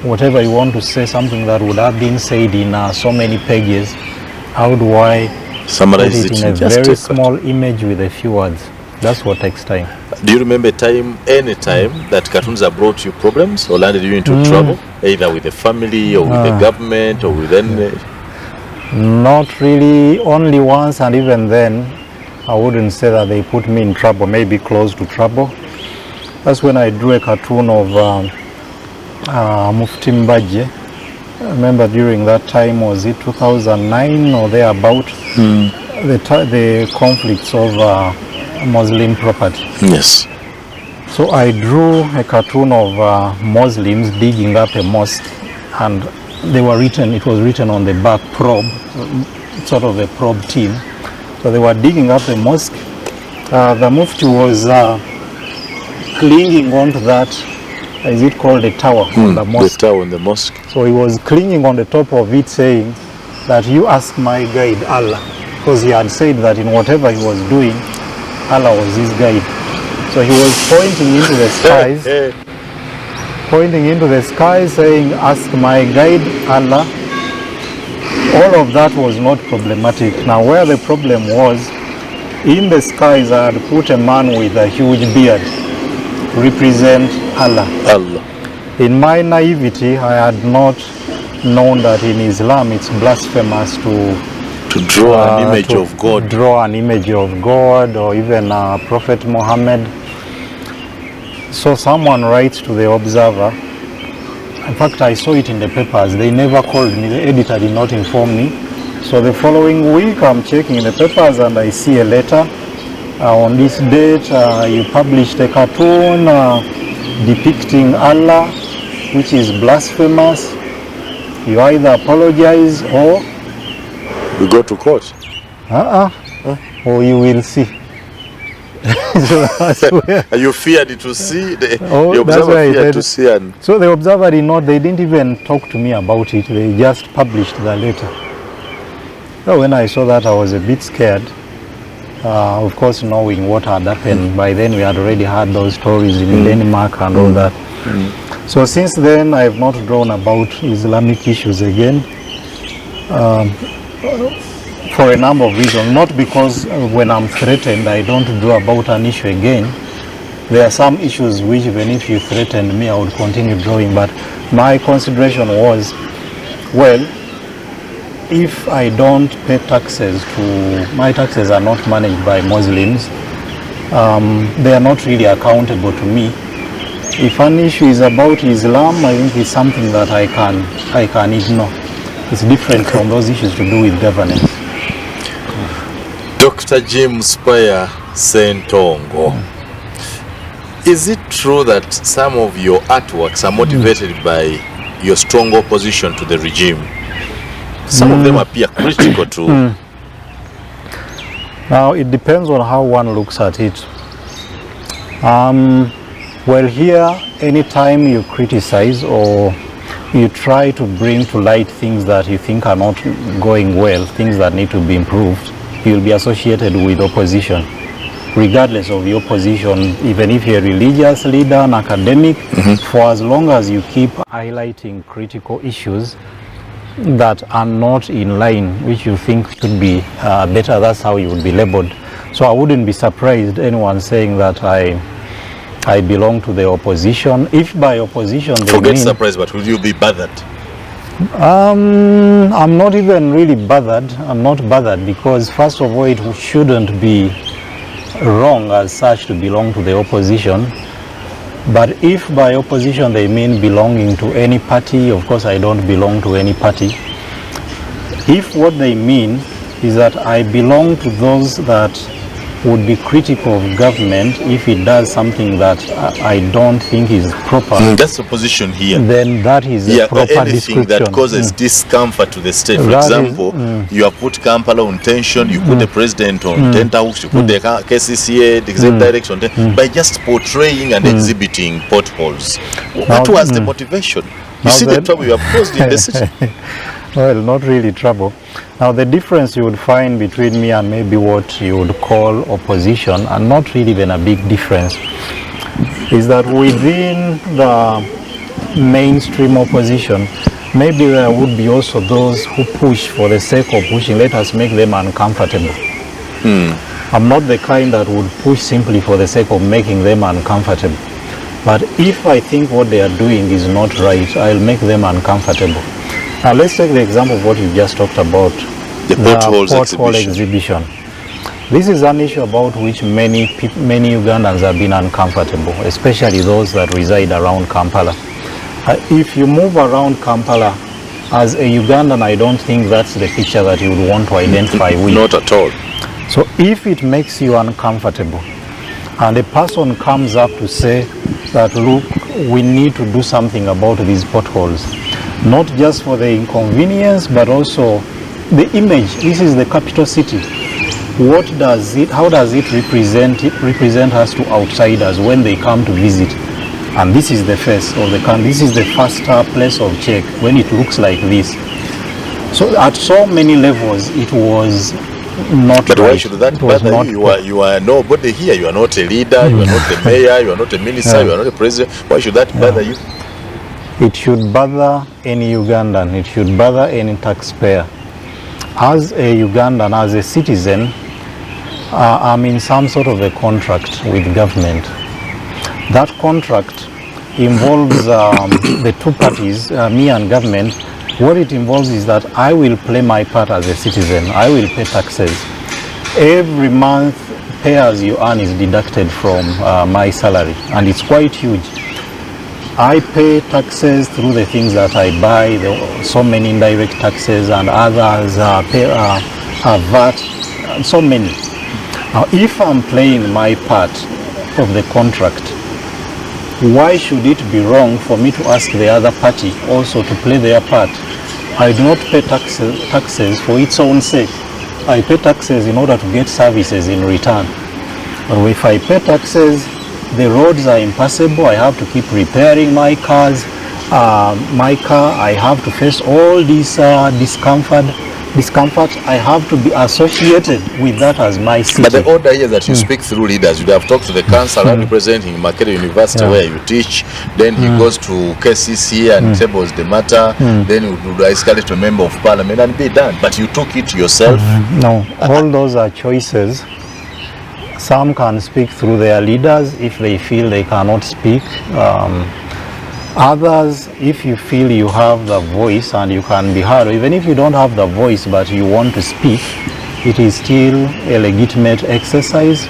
whatever you want to say, something that would have been said in so many pages. How do I summarize it in a very small image with a few words? That's what takes time. Do you remember any time that cartoons have brought you problems or landed you into trouble, either with the family or with the government or with any? Not really, only once, and even then I wouldn't say that they put me in trouble, maybe close to trouble. That's when I drew a cartoon of Mufti Mbaje. I remember during that time, was it 2009 or thereabout, the conflicts of Muslim property. Yes. So I drew a cartoon of Muslims digging up a mosque, and it was written on the back, probe, sort of a probe team. So they were digging up the mosque. The Mufti was clinging onto that, is it called a tower on the mosque? The tower in the mosque. So he was clinging on the top of it, saying that you ask my guide Allah, because he had said that in whatever he was doing, Allah was his guide. So he was pointing into the skies, saying, ask my guide Allah. All of that was not problematic. Now where the problem was, in the skies I had put a man with a huge beard to represent Allah. In my naivety, I had not known that in Islam it's blasphemous to draw an image of God. Draw an image of God or even Prophet Muhammad. So someone writes to the Observer. In fact, I saw it in the papers. They never called me. The editor did not inform me. So the following week, I'm checking the papers and I see a letter. On this date, you published a cartoon depicting Allah, which is blasphemous. You either apologize or we go to court. Or you will see. You feared to see the Observer feared to see, and so the Observer did not. They didn't even talk to me about it. They just published the letter. So when I saw that, I was a bit scared. Of course, knowing what had happened. By then, we had already had those stories in Denmark and all that. So since then, I have not drawn about Islamic issues again. For a number of reasons, not because when I'm threatened I don't draw about an issue again. There are some issues which even if you threatened me I would continue drawing, but my consideration was, well, if I don't pay taxes my taxes are not managed by Muslims, they are not really accountable to me. If an issue is about Islam, I think it's something that I can ignore. It's different from those issues to do with governance. Dr. Jim Spire Ssentongo, is it true that some of your artworks are motivated by your strong opposition to the regime? Some of them appear critical to... Now, it depends on how one looks at it. Well, here, anytime you criticize or you try to bring to light things that you think are not going well, things that need to be improved, you'll be associated with opposition. Regardless of your position, even if you're a religious leader, an academic, for as long as you keep highlighting critical issues that are not in line, which you think should be better, that's how you would be labeled. So I wouldn't be surprised anyone saying that I belong to the opposition. If by opposition they forget mean, surprise, but will you be bothered? I'm not even really bothered. I'm not bothered because first of all, it shouldn't be wrong as such to belong to the opposition. But if by opposition they mean belonging to any party, of course I don't belong to any party. If what they mean is that I belong to those that would be critical of government if it does something that I don't think is proper. That's the position here. Then that is a proper anything description. that causes discomfort to the state. For That example, you have put Kampala on tension, you put the president on tenterhooks, you put the KCCA, the executive director on tension, by just portraying and exhibiting potholes. What was the motivation? You see the trouble you have caused in the city. Well, not really trouble. Now, the difference you would find between me and maybe what you would call opposition, and not really even a big difference, is that within the mainstream opposition, maybe there would be also those who push for the sake of pushing. Let us make them uncomfortable. I'm not the kind that would push simply for the sake of making them uncomfortable. But if I think what they are doing is not right, I'll make them uncomfortable. Now let's take the example of what you just talked about, The potholes pothole exhibition. This is an issue about which many Ugandans have been uncomfortable, especially those that reside around Kampala. If you move around Kampala, as a Ugandan, I don't think that's the picture that you would want to identify with. Not at all. So if it makes you uncomfortable, and a person comes up to say that, look, we need to do something about these potholes, not just for the inconvenience, but also the image. This is the capital city. What does it, how does it represent us to outsiders when they come to visit? And this is the face of the country. This is the first place of check when it looks like this. So at so many levels, it was not. But right. why should that It was bother not you? You are nobody here. You are not a leader. You are not the mayor. You are not a minister. You are not a president. Why should that bother you? It should bother any Ugandan. It should bother any taxpayer. As a Ugandan, as a citizen, I'm in some sort of a contract with government. That contract involves the two parties, me and government. What it involves is that I will play my part as a citizen. I will pay taxes. Every month, pay as you earn is deducted from my salary, and it's quite huge. I pay taxes through the things that I buy, so many indirect taxes, and others pay VAT, and so many. Now, if I'm playing my part of the contract, why should it be wrong for me to ask the other party also to play their part? I do not pay taxes for its own sake. I pay taxes in order to get services in return. But if I pay taxes, the roads are impassable. I have to keep repairing my cars. My car, I have to face all this discomfort. I have to be associated with that as my city. But the order here that you speak through leaders, you have talked to the council representing Makerere University where you teach, then he goes to KCC and tables the matter, then you would escalate to a member of parliament and be done. But you took it yourself. No, all those are choices. Some can speak through their leaders if they feel they cannot speak. Others, if you feel you have the voice and you can be heard, even if you don't have the voice but you want to speak, it is still a legitimate exercise.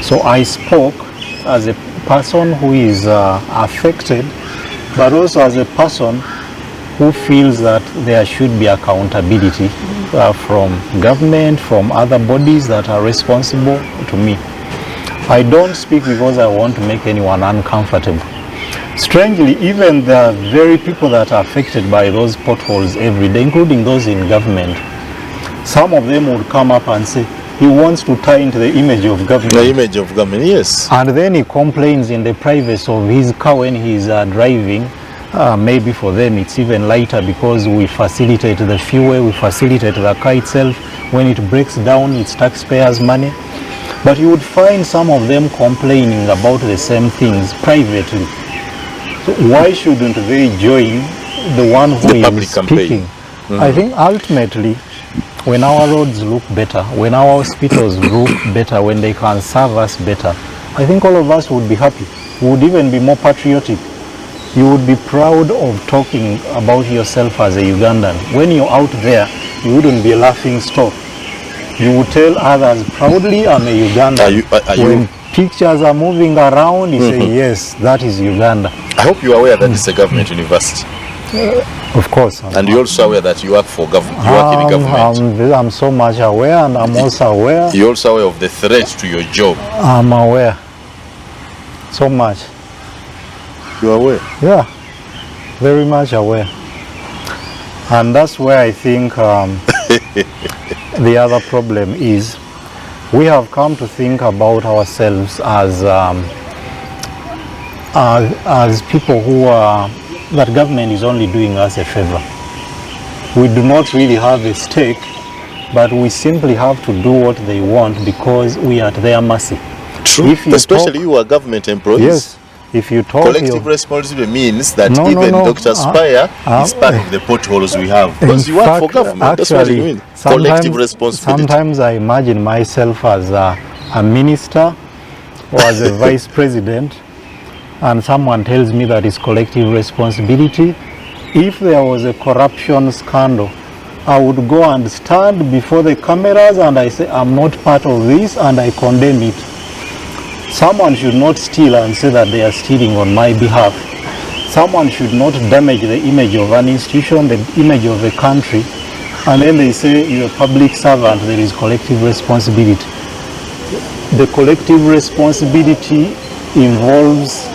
So I spoke as a person who is affected, but also as a person who feels that there should be accountability from government, from other bodies that are responsible to me. I don't speak because I want to make anyone uncomfortable. Strangely, even the very people that are affected by those potholes every day, including those in government, some of them would come up and say, he wants to tie into the image of government. The image of government, yes. And then he complains in the privacy of his car when he's driving. Maybe for them it's even lighter because we facilitate the fuel, we facilitate the car itself. When it breaks down, it's taxpayers' money. But you would find some of them complaining about the same things privately. So why shouldn't they join the one who is speaking? I think ultimately, when our roads look better, when our hospitals look better, when they can serve us better, I think all of us would be happy. We would even be more patriotic. You would be proud of talking about yourself as a Ugandan. When you're out there, you wouldn't be a laughing stock. You would tell others proudly, I'm a Ugandan. When pictures are moving around, you say, yes, that is Uganda. I hope you are aware that it's a government university. Of course. And you're also aware that you work for government. You work in government. I'm so much aware, and I'm also aware. You're also aware of the threat to your job. I'm aware. So much. You're aware? Yeah, very much aware. And that's where I think the other problem is we have come to think about ourselves as people who are, that government is only doing us a favor. We do not really have a stake, but we simply have to do what they want because we are at their mercy. True, especially you are government employees. Yes. If you talk, collective responsibility means that even Dr. Spire is part of the potholes we have. Because you work for government, actually, that's what you mean. Collective responsibility. Sometimes I imagine myself as a minister or as a vice president, and someone tells me that it's collective responsibility. If there was a corruption scandal, I would go and stand before the cameras and I say, I'm not part of this, and I condemn it. Someone should not steal and say that they are stealing on my behalf. Someone should not damage the image of an institution, the image of a country, and then they say you're a public servant, there is collective responsibility. The collective responsibility involves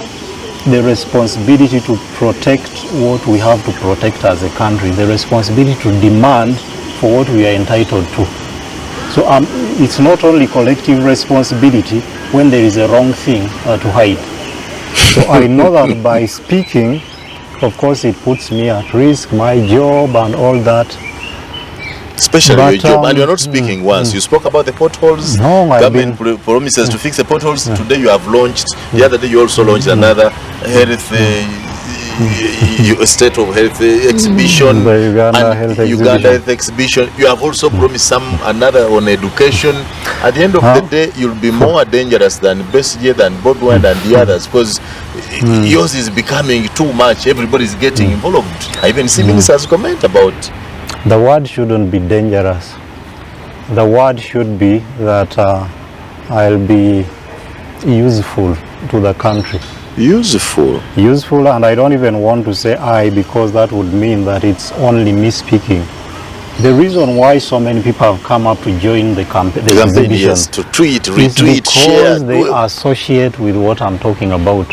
the responsibility to protect what we have to protect as a country, the responsibility to demand for what we are entitled to. So it's not only collective responsibility when there is a wrong thing to hide. So I know that by speaking, of course, it puts me at risk, my job and all that. Especially your job, and you're not speaking once. You spoke about the potholes. No, government promises to fix the potholes. Today you have launched. The other day you also launched another health, state of health exhibition. The Uganda Health Exhibition. You have also promised another on education. At the end of the day, you'll be more dangerous than Bessie, than Bobi Wine and the others, because yours is becoming too much. Everybody's getting involved. I even see ministers comment about. The word shouldn't be dangerous. The word should be that I'll be useful to the country. Useful? Useful, and I don't even want to say I, because that would mean that it's only me speaking. The reason why so many people have come up to join the campaign, yes, to tweet, retweet, share. They associate with what I'm talking about.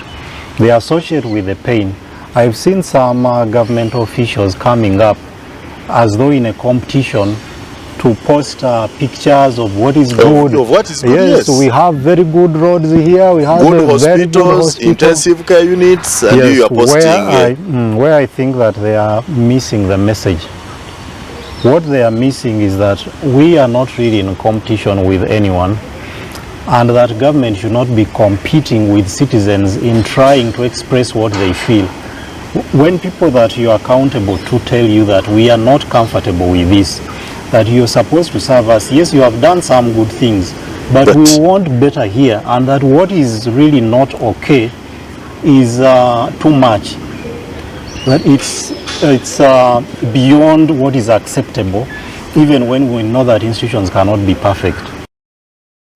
They associate with the pain. I've seen some government officials coming up as though in a competition to post pictures of what is good. Of what is good, yes. We have very good roads here. We have good hospitals, very good hospitals, intensive care units, and you are posting. Where I think that they are missing the message. What they are missing is that we are not really in competition with anyone, and that government should not be competing with citizens in trying to express what they feel. When people that you are accountable to tell you that we are not comfortable with this, that you're supposed to serve us, yes, you have done some good things, but we want better here, and that what is really not okay is too much. That it's beyond what is acceptable, even when we know that institutions cannot be perfect.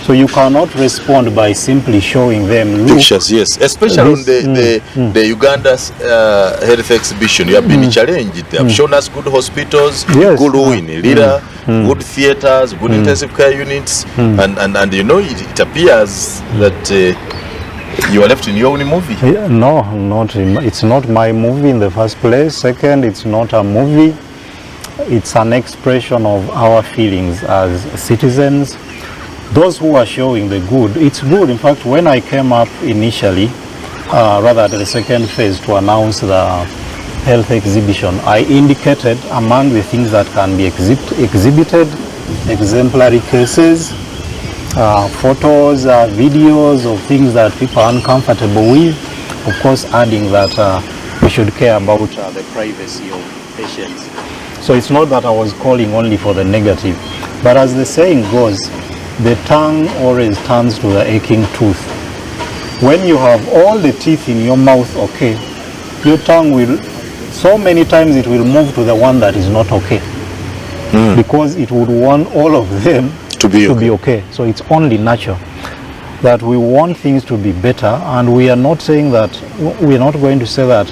So you cannot respond by simply showing them pictures, yes, especially on the Uganda's health exhibition. You have been challenged. They have shown us good hospitals, yes, good wansi, good theaters, good intensive care units, and you know it appears that you are left in your own movie. No, it's not my movie in the first place. Second, it's not a movie. It's an expression of our feelings as citizens. those who are showing the good, it's good. In fact, when I came up initially, rather at the second phase to announce the health exhibition, I indicated among the things that can be exhibited, exemplary cases, photos, videos of things that people are uncomfortable with, of course adding that we should care about the privacy of patients. So it's not that I was calling only for the negative, but as the saying goes, the tongue always turns to the aching tooth. When you have all the teeth in your mouth okay, your tongue will, so many times it will move to the one that is not okay, because it would want all of them to be okay. So it's only natural that we want things to be better, and we are not saying that, we are not going to say that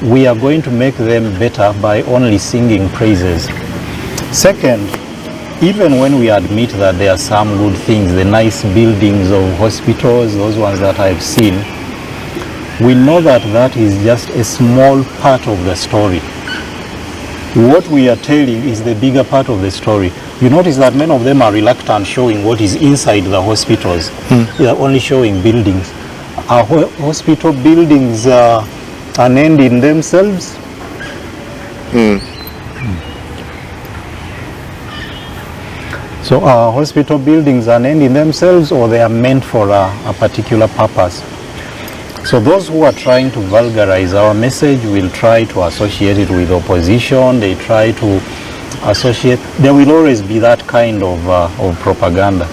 we are going to make them better by only singing praises. Second, even when we admit that there are some good things, the nice buildings of hospitals, those ones that I've seen, we know that that is just a small part of the story. What we are telling is the bigger part of the story. You notice that many of them are reluctant showing what is inside the hospitals. They are only showing buildings. Are hospital buildings an end in themselves? So are hospital buildings an end in themselves, or they are meant for a particular purpose? So those who are trying to vulgarize our message will try to associate it with opposition. They try to associate, there will always be that kind of propaganda.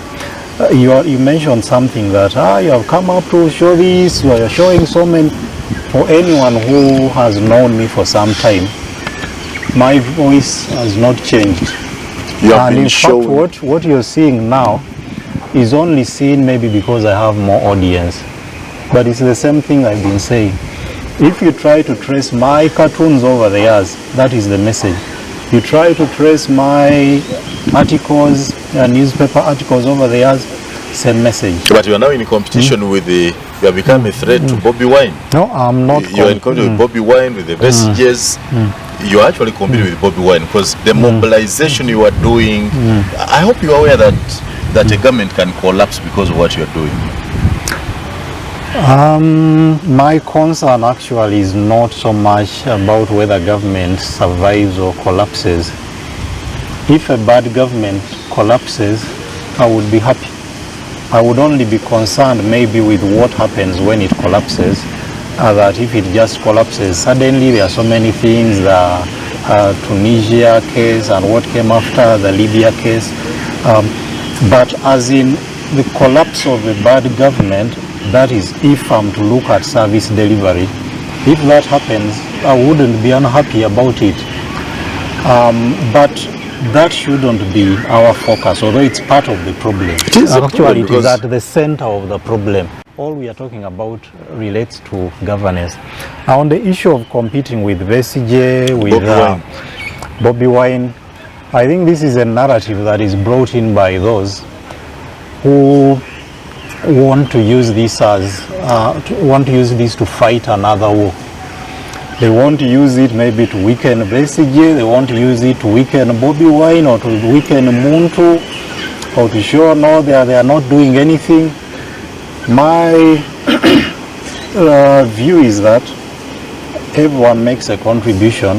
You mentioned something that you have come up to show this, you are showing so many. For anyone who has known me for some time, my voice has not changed. And in fact, what you're seeing now is only seen maybe because I have more audience. But it's the same thing I've been saying. If you try to trace my cartoons over the years, that is the message. You try to trace my articles, newspaper articles over the years, same message. But you are now in competition with the, you have become a threat to Bobi Wine. No, I'm not. You are in competition with Bobi Wine, with the messages. You are actually competing with Bobi Wine because the mobilization you are doing, I hope you are aware that a government can collapse because of what you are doing. My concern actually is not so much about whether government survives or collapses. If a bad government collapses, I would be happy. I would only be concerned maybe with what happens when it collapses. That if it just collapses suddenly, there are so many things, the Tunisia case and what came after, the Libya case. But as in the collapse of a bad government, that is if I'm to look at service delivery. If that happens, I wouldn't be unhappy about it. But that shouldn't be our focus, although it's part of the problem. It is actually, it is at the center of the problem. All we are talking about relates to governance. Now, on the issue of competing with Besigye, with Bobi Wine, I think this is a narrative that is brought in by those who want to use this as to fight another war. They want to use it maybe to weaken Besigye, they want to use it to weaken Bobi Wine or to weaken Muntu, or to show no, they are not doing anything. My view is that everyone makes a contribution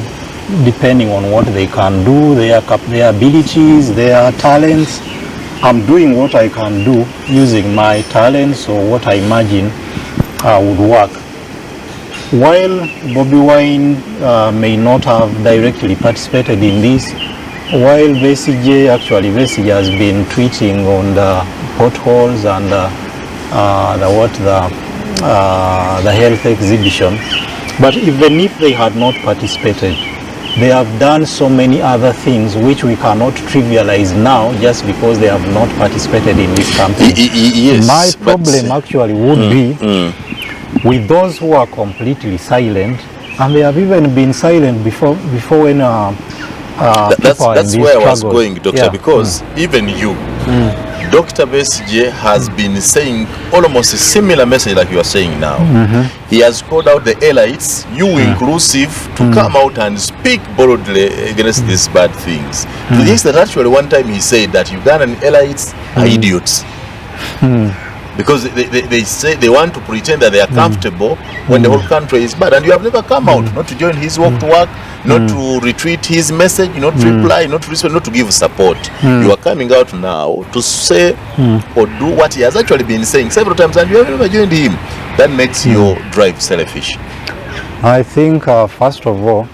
depending on what they can do, their abilities, their talents. I'm doing what I can do using my talents or what I imagine would work. While Bobi Wine may not have directly participated in this, while Besigye has been tweeting on the potholes and the health exhibition, but even if they had not participated, they have done so many other things which we cannot trivialize now just because they have not participated in this campaign. Yes, my problem actually would be with those who are completely silent, and they have even been silent before when that's where I was going, Doctor, because even you, Dr. Besigye has been saying almost a similar message like you are saying now. He has called out the elites, you inclusive, to come out and speak boldly against these bad things. To the extent that actually one time he said that Ugandan elites are idiots. Because they say they want to pretend that they are comfortable when the whole country is bad. And you have never come out, not to join his walk to work, not to retweet his message, not to reply, not to respond, not to give support. You are coming out now to say or do what he has actually been saying several times, and you have never joined him. That makes your drive selfish. I think, first of all,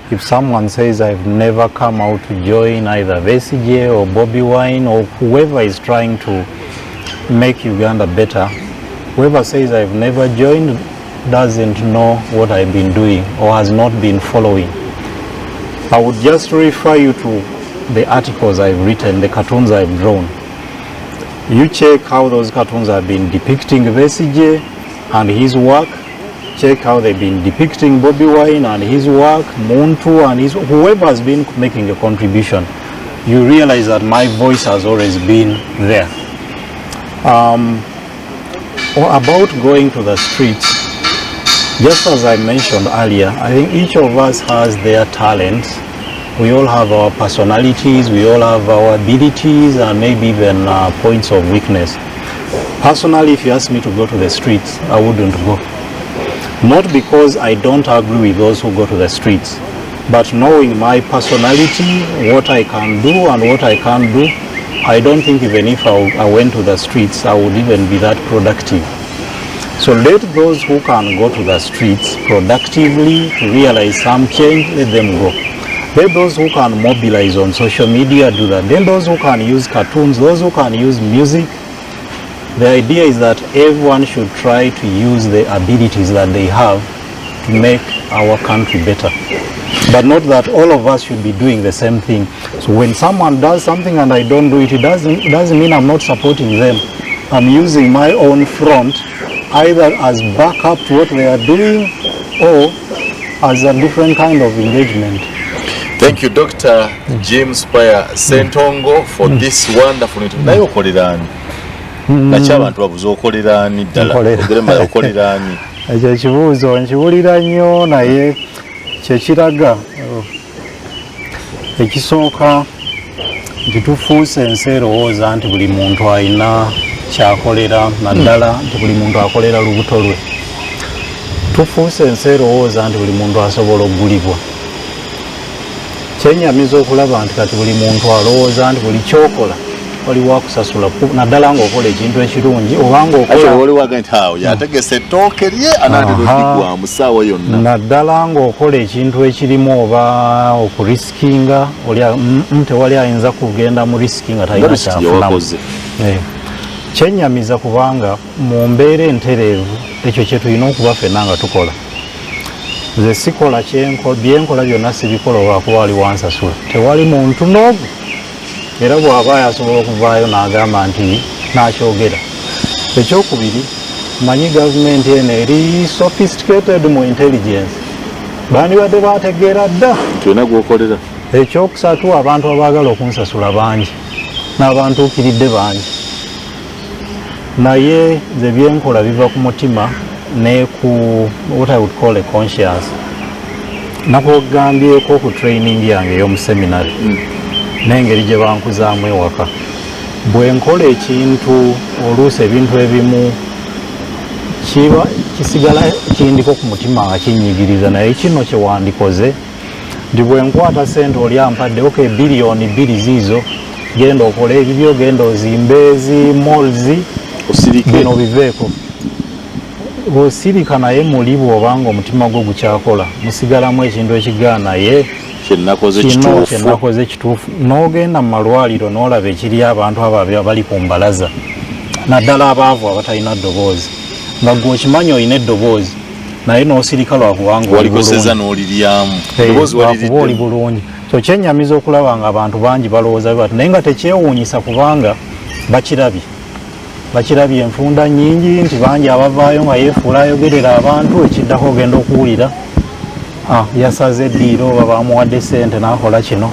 if someone says I've never come out to join either Besigye or Bobi Wine or whoever is trying to make Uganda better, whoever says I've never joined doesn't know what I've been doing or has not been following. I would just refer you to the articles I've written, the cartoons I've drawn. You check how those cartoons have been depicting Besigye and his work. Check how they've been depicting Bobi Wine and his work, Muntu and his, whoever has been making a contribution. You realize that my voice has always been there. Or about going to the streets, just as I mentioned earlier, I think each of us has their talents. We all have our personalities, we all have our abilities, and maybe even points of weakness. Personally, if you ask me to go to the streets, I wouldn't go. Not because I don't agree with those who go to the streets, but knowing my personality, what I can do and what I can't do, I don't think even if I went to the streets, I would even be that productive. So let those who can go to the streets productively to realize some change, let them go. Let those who can mobilize on social media do that. Then those who can use cartoons, those who can use music. The idea is that everyone should try to use the abilities that they have to make our country better. But not that all of us should be doing the same thing. So when someone does something and I don't do it, it doesn't mean I'm not supporting them. I'm using my own front either as backup to what they are doing or as a different kind of engagement. Thank you, Dr. James Spire Ssentongo, for this wonderful interview. Naky'abantu babuza okolera ani ddala ogenda okolera ani ekyo ekibuuzo nkiwulira nnyo naye kyekiraga ekisooka nti tufuuse ensi erowooza nti buli muntu alina kyakolera naddala nti buli muntu akolera lubuto lwe. Tufuuse ensi erowooza nti buli muntu asobola okugulibwa. Kyenyamiza okulaba nti kati buli muntu alowooza nti buli kyokola waliwo akusasula naddala ng'okola ekintu ekirungi obanga yategese ettooke lye anaatera musaawa yonna. Naddala ng'okola ekintu ekirimu oba okurisikinga tewali ayinza kugenda mu risiki nga talina kyafunamu. Kyenyamiza kubanga mu mbeera entereevu ekyo kye tulina okuba ffenna nga tukola. Nze sikola byenkola byonna sibikola olwakuba wali wansasula. Tewali muntu n'omu era bw'aba yasobola okuvaayo n'agamba nti n'akyogera. Ekyokubiri, manyi gavumenti eno eri sophisticated mu intelligence. Bandibadde bategeera dda kyonna gw'okolera. Ekyokusatu, abantu abaagala okunsasula bangi n'abantuukiridde bangi, naye nze byenkola biva ku mutima ne ku what I would call a conscience. Nakugambyeko ku training yange ey'omu seminary n'engeri gye bankuzaamu ewaka. Bwe nkola ekintu oluusi ebintu ebimu kisigala kindiko ku mutima nga kinyigiriza, naye kino kye wandikoze nti bwe nkwata sente oli ampadde okay biliyoni 2 ziizo genda okola ebibyo, genda ozimbe ezi malls bino biveeko. Bw'osirika naye muli bw'obanga omutima gwo gukyakola musigalamu ekintu ekigaana naye kyenakoze kituufu. N'ogenda mu malwaliro n'olaba ekiri abantu abo abali ku mbalaza, naddala abaavu abatalina ddoboozi, nga gwe okimanyi olina eddoboozi naye n'osirika lwakubanga oli bulungi. So kyenyamiza okulaba nga abantu bangi balowooza bati, naye nga tekyewuunyisa kubanga bakirabye enfunda nnyingi nti bangi abavaayo nga yeefuula ayogerera abantu, ekiddako ogenda okuwulira yasaze eddiiro oba bamuwadde ssente n'akola kino.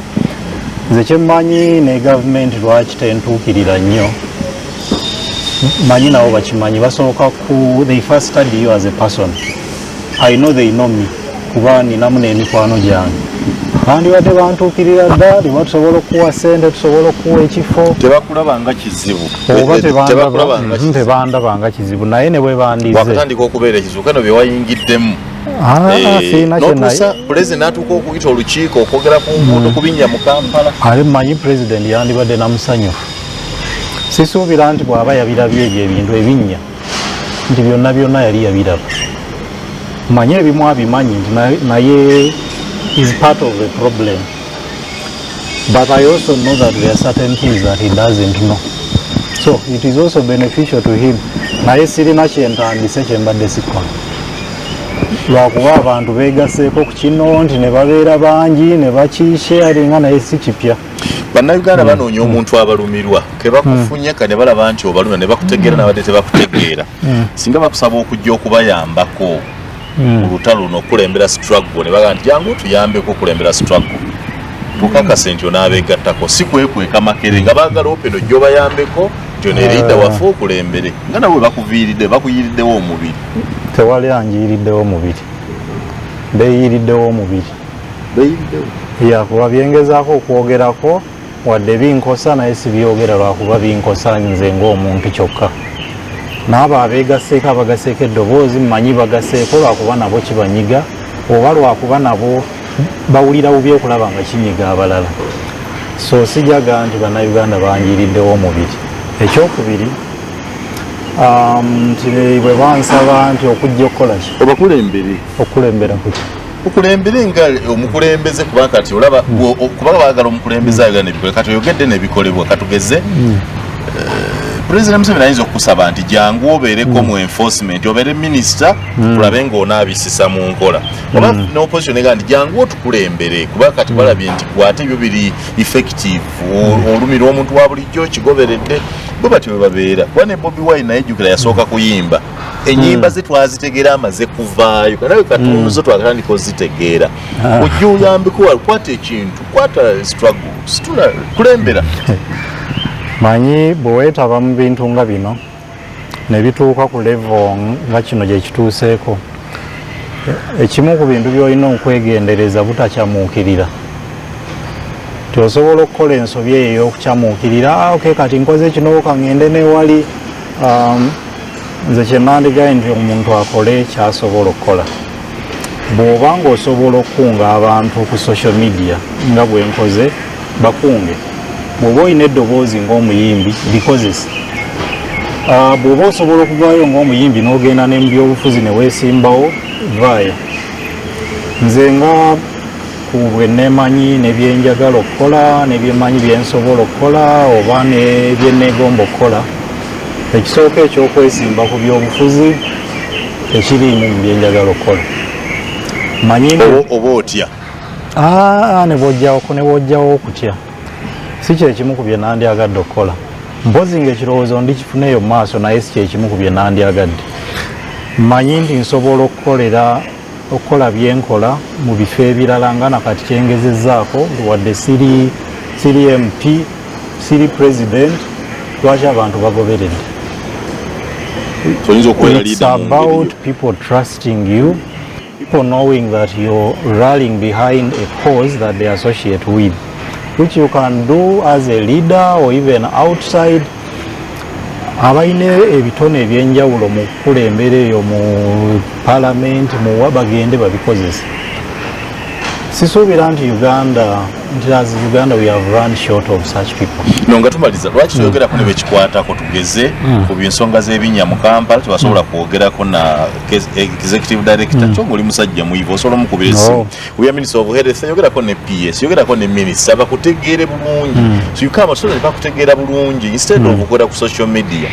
Nze kyemmanyi ne gavumenti lwaki tentuukirira nnyo, manyi nabo bakimanyi, basooka they first study you as a person. I know they know me kuba ninamu n'emikwano gyange. bandibadde bantuukirira dda liba tusobola okuwa ssente tusobola okuwa ekifo tebakulaba nga kizibu oba tebandaba nga kizibu naye ne bwe bandize wakatandika okubeera ekizibu kano bye wayingiddemu notuusa pulezidenti n'atuuka okuyita olukiiko okwogera ku nguudo kubinnya mu Kampala ali mmanyi pulezidenti yandibadde namusanyufu sisuubira nti bw'aba yabirabye ebyo ebintu ebinnya nti byonna byonna yali yabiraba mmanyi ebimu abimanyi nti naye is part of the problem, but I also know that there are certain things that he doesn't know, so it is also beneficial to him. Naye sirina kyentandise kyembadde sikola lwakuba abantu beegaseeko ku kino nti ne babeera bangi ne bakisharinga naye si kipya. Bannayuganda banoonya omuntu abalumirwa ke bakufunyeka ne balaba nti obalumira ne bakutegeera nabadde tebakutegeera singa bakusaba okujja okubayambako olutalo n'okulembera struggle ne bagaa nti jangu tuyambeko okulembera struggle tukakase nti onaabeegattako si kwekweka makere nga baagala openo ojja obayambeko ntionereidda wafe okulembere nga nawe bakuviiridde bakuyiriddewo omubiri. Tewali anjiyiriddewo omubiri, beeyiriddewo omubiri yakuba byengezaako okwogerako wadde binkosa naye sibyogera lwakuba binkosa nze ng'omuntu kyokka. N'abo abeegaseeko abagaseeko eddoboozi mmanyi bagaseeko lwakuba nabo kibanyiga oba lwakuba nabo bawulira bubi okulaba nga kinyiga abalala. So sijaga nti bannayuganda banjiiriddewo omubiri. Ekyokubiri nti bwe bansaba nti okujja okukola ki obakulembere okulembera kuki okulembere nga omukulembeze kuba kati olaba kuba baagala omukulembeze ayagala nebikole kati oyogedde nebikolebwa katugeze President Museveni ayinza okusaba nti jangu obeereko mu enforcement obeere minisita tulabe ng'onaabisisa mu nkola oba n'opposition ega nti jangu otukulembere kuba kati balabye nti kwate ebyo biri effective olumira omuntu wa bulijjo kigoberedde bwe batyo bwe babeera kuba ne Bobi Wine naye jjukira yasooka kuyimba ennyimba ze twazitegeera amaze kuvaayo kanawe katunzo twakatandika ozitegeera ojja oyambeko kwata ekintu kwata struggle situla kulembera. Manyi bwe weetaba mu bintu nga bino ne bituuka ku level nga kino gye kituuseeko ekimu ku bintu by'olina okwegendereza butakyamuukirira. Osobola okukola ensobi eyo ey'okukyamuukirira okay kati nkoze kino kangende newali nze kye nandigaye nti omuntu akole kyasobola okukola. Bw'oba ng'osobola okukunga abantu ku social media nga bwe nkoze bakunge bw'oba olina eddoboozi ng'omuyimbi bikozesa. Bw'oba osobola okuvaayo ng'omuyimbi n'ogenda ne mu byobufuzi ne weesimbawo vaayo. Nze nga ku bwe neemanyi ne byenjagala okukola ne byemanyi byensobola okukola oba ne byenneegomba okukola ekisooka eky'okwesimba ku byobufuzi tekiriimu mu byenjagala okukola. Manyi oba otya ne bw'ojjawo okutya si kyekimu ku bye nandyagadde okukola. Mpozi ng'ekirowoozo ndikifuneyo mu maaso naye si kyekimu ku bye nandyagadde. Mmanyi nti nsobola okukola byenkola mu bifo ebirala nga nakati kyengezezzaako wadde siri MP siri president lwaki abantu bagoberedde. It's about people trusting you, people knowing that you're rallying behind a cause that they associate with, which you can do as a leader or even outside. Abaine ebitone ebyenjawulo mu kukulembera eyo mu parliament mu wabagende babikozesa. Sisuubira nti as Uganda we have run short of such people. Nga tumaliza lwaki toyogerako ne bekikwatako tugeze ku byensonga z'ebinnya mu Kampala tebasobola kwogerako na executive director kyo muli musajja muyivu osobola omukubira essimu uya minister of health yogerako ne PS yogerako ne minister bakutegeere bulungi so you come so bakutegeera bulungi instead of okukola ku social media.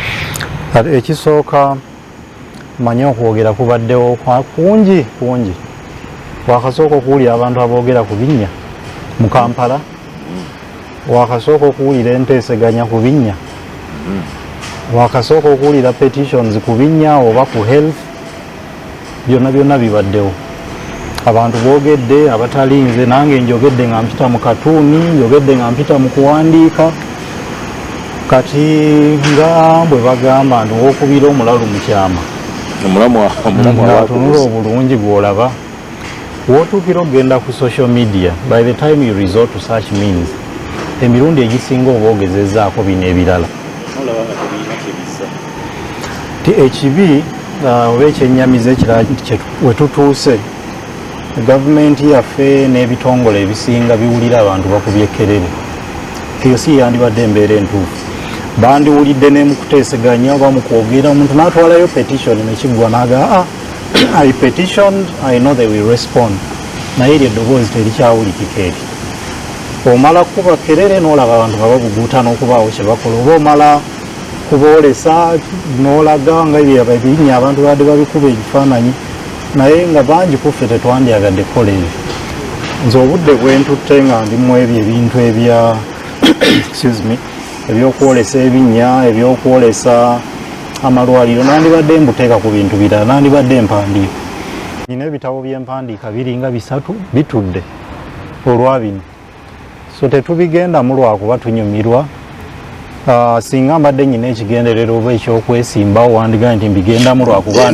Ekisooka manyi okwogera kubaddewo kungi wakasooka okuwulira abantu aboogera ku binnya mu Kampala wakasooka okuwulira enteeseganya ku binnya wakasooka okuwulira petitions ku binnya oba ku health byonna bibaddewo. Abantu boogedde abatalinze nange njogedde nga mpita mu katuuni njogedde nga mpita mu kuwandiika kati nga bwe bagamba nti okubira omulalu mu kyama omulamu atunula obulungi gw'olaba wotuukira okugenda ku social media, by the time you resort to such means, emirundi egisinga oba ogezezzaako bino ebirala. Ti ekibi oba ekyennyamiza ekirala wetutuuse, gavumenti yaffe n'ebitongole ebisinga biwulira abantu bakubye ekkerere. Eyo si yandibadde embeera entuufu. Bandiwulidde ne mu kuteeseganya oba mu kwogera, omuntu n'atwalayo petition nekiggwa n'aga I petitioned, I know they will respond. Naye eryo eddoboozi terikyawulikika eri. Omala kuba kerere n'olaba abantu nga babuguuta n'okubaawo kye bakola, oba omala kuboolesa n'olaga nga ebinnya abantu badde babikuba ebifaananyi, naye nga bangi kuffe tetwandyagadde kukola ebyo. Nze obudde bwentutte nga ndimu ebyo ebintu ebya excuse me, ebyokwolesa ebinnya, ebyokwolesa amalwaliro, nandibadde mbuteeka ku bintu birala, nandibadde empandiika. Nina ebitabo by'empandiika biringa 3 bitudde olwabino. So tetubigendamu lwakuba tunyumirwa. Singa mbadde nyina ekigenderero oba ekyokwesimbawo wandiga nti mbigendamu lwakuba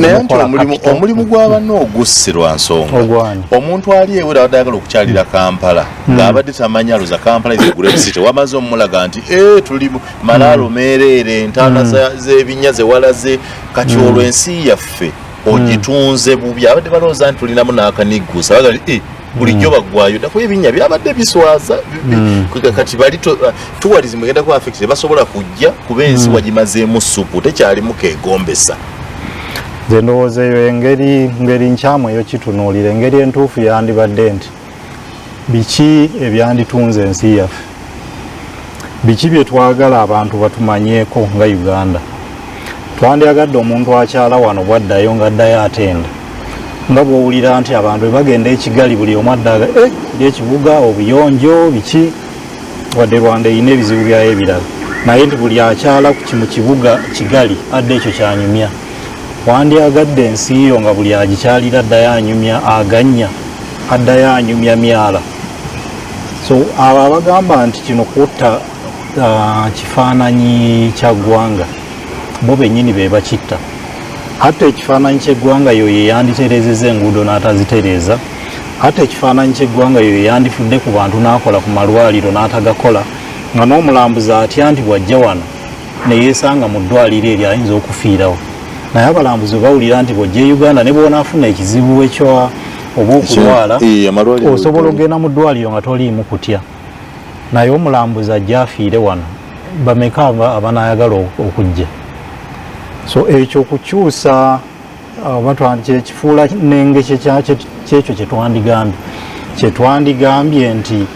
omulimu gw'abanna ogussirwa nsonga. Omuntu ali ewera abadde ayagala okukyalira Kampala ng'abadde tamanya luza Kampala is a great city, wamaze omulaga nti tuli malaalo meereere, entaana z'ebinnya ze walaze, kati olwo ensi yaffe ogitunze bubi. Abadde balowooza nti tulinamu n'akanigguusa, baga bulijjo baggwayo ddaku ebinnya byabadde biswaza. Kati bali tourism egenda kuba affected, basobola kujja kuba ensi wagimazeemu ssupu, tekyalimu keegombesa. Nze ndowooza eyo engeri nkyamu eyo kitunuulira, engeri entuufu yandibadde nti biki ebyanditunze ensi yaffe, biki bye twagala abantu batumanyeeko nga Uganda. Twandyagadde omuntu akyala wano bwaddayo ng'addayo atenda, nga bw'owulira nti abantu bagenda ekigali buli omu addaga ekibuga obuyonjo biki, wadde Rwanda erina ebizibu byayo ebirala, naye nti buli akyala mu kibuga kigali adda ekyo kyanyumya. Wandyagadde ensi yo nga buli agikyalira addayo anyumya, aganya addayo anyumya myala. So abo abagamba nti kino kutta kifaananyi kya ggwanga, bo bennyini be bakitta. Hata ekifaananyi ky'eggwanga yo ye yanditerezeza enguudo n'atazitereeza, hata ekifaananyi ky'eggwanga yo ye yandifudde ku bantu n'akola ku malwaliro n'atagakola, nga n'omulambuzi atya nti bw'ajja wano ne yeesanga mu ddwaliro eryo ayinza okufiirawo. Naye abalambuzi bawulira nti bw'ojja e Uganda ne bw'onaafuna ekizibu ekyo oba okulwala osobola okugenda mu ddwaliro nga toliimu kutya. Naye omulambuzi ajja afiire wano, bameka abanaayagala okujja? So ekyo kukyusa kifuula n'engekye kyekyo kyetwandigambye nti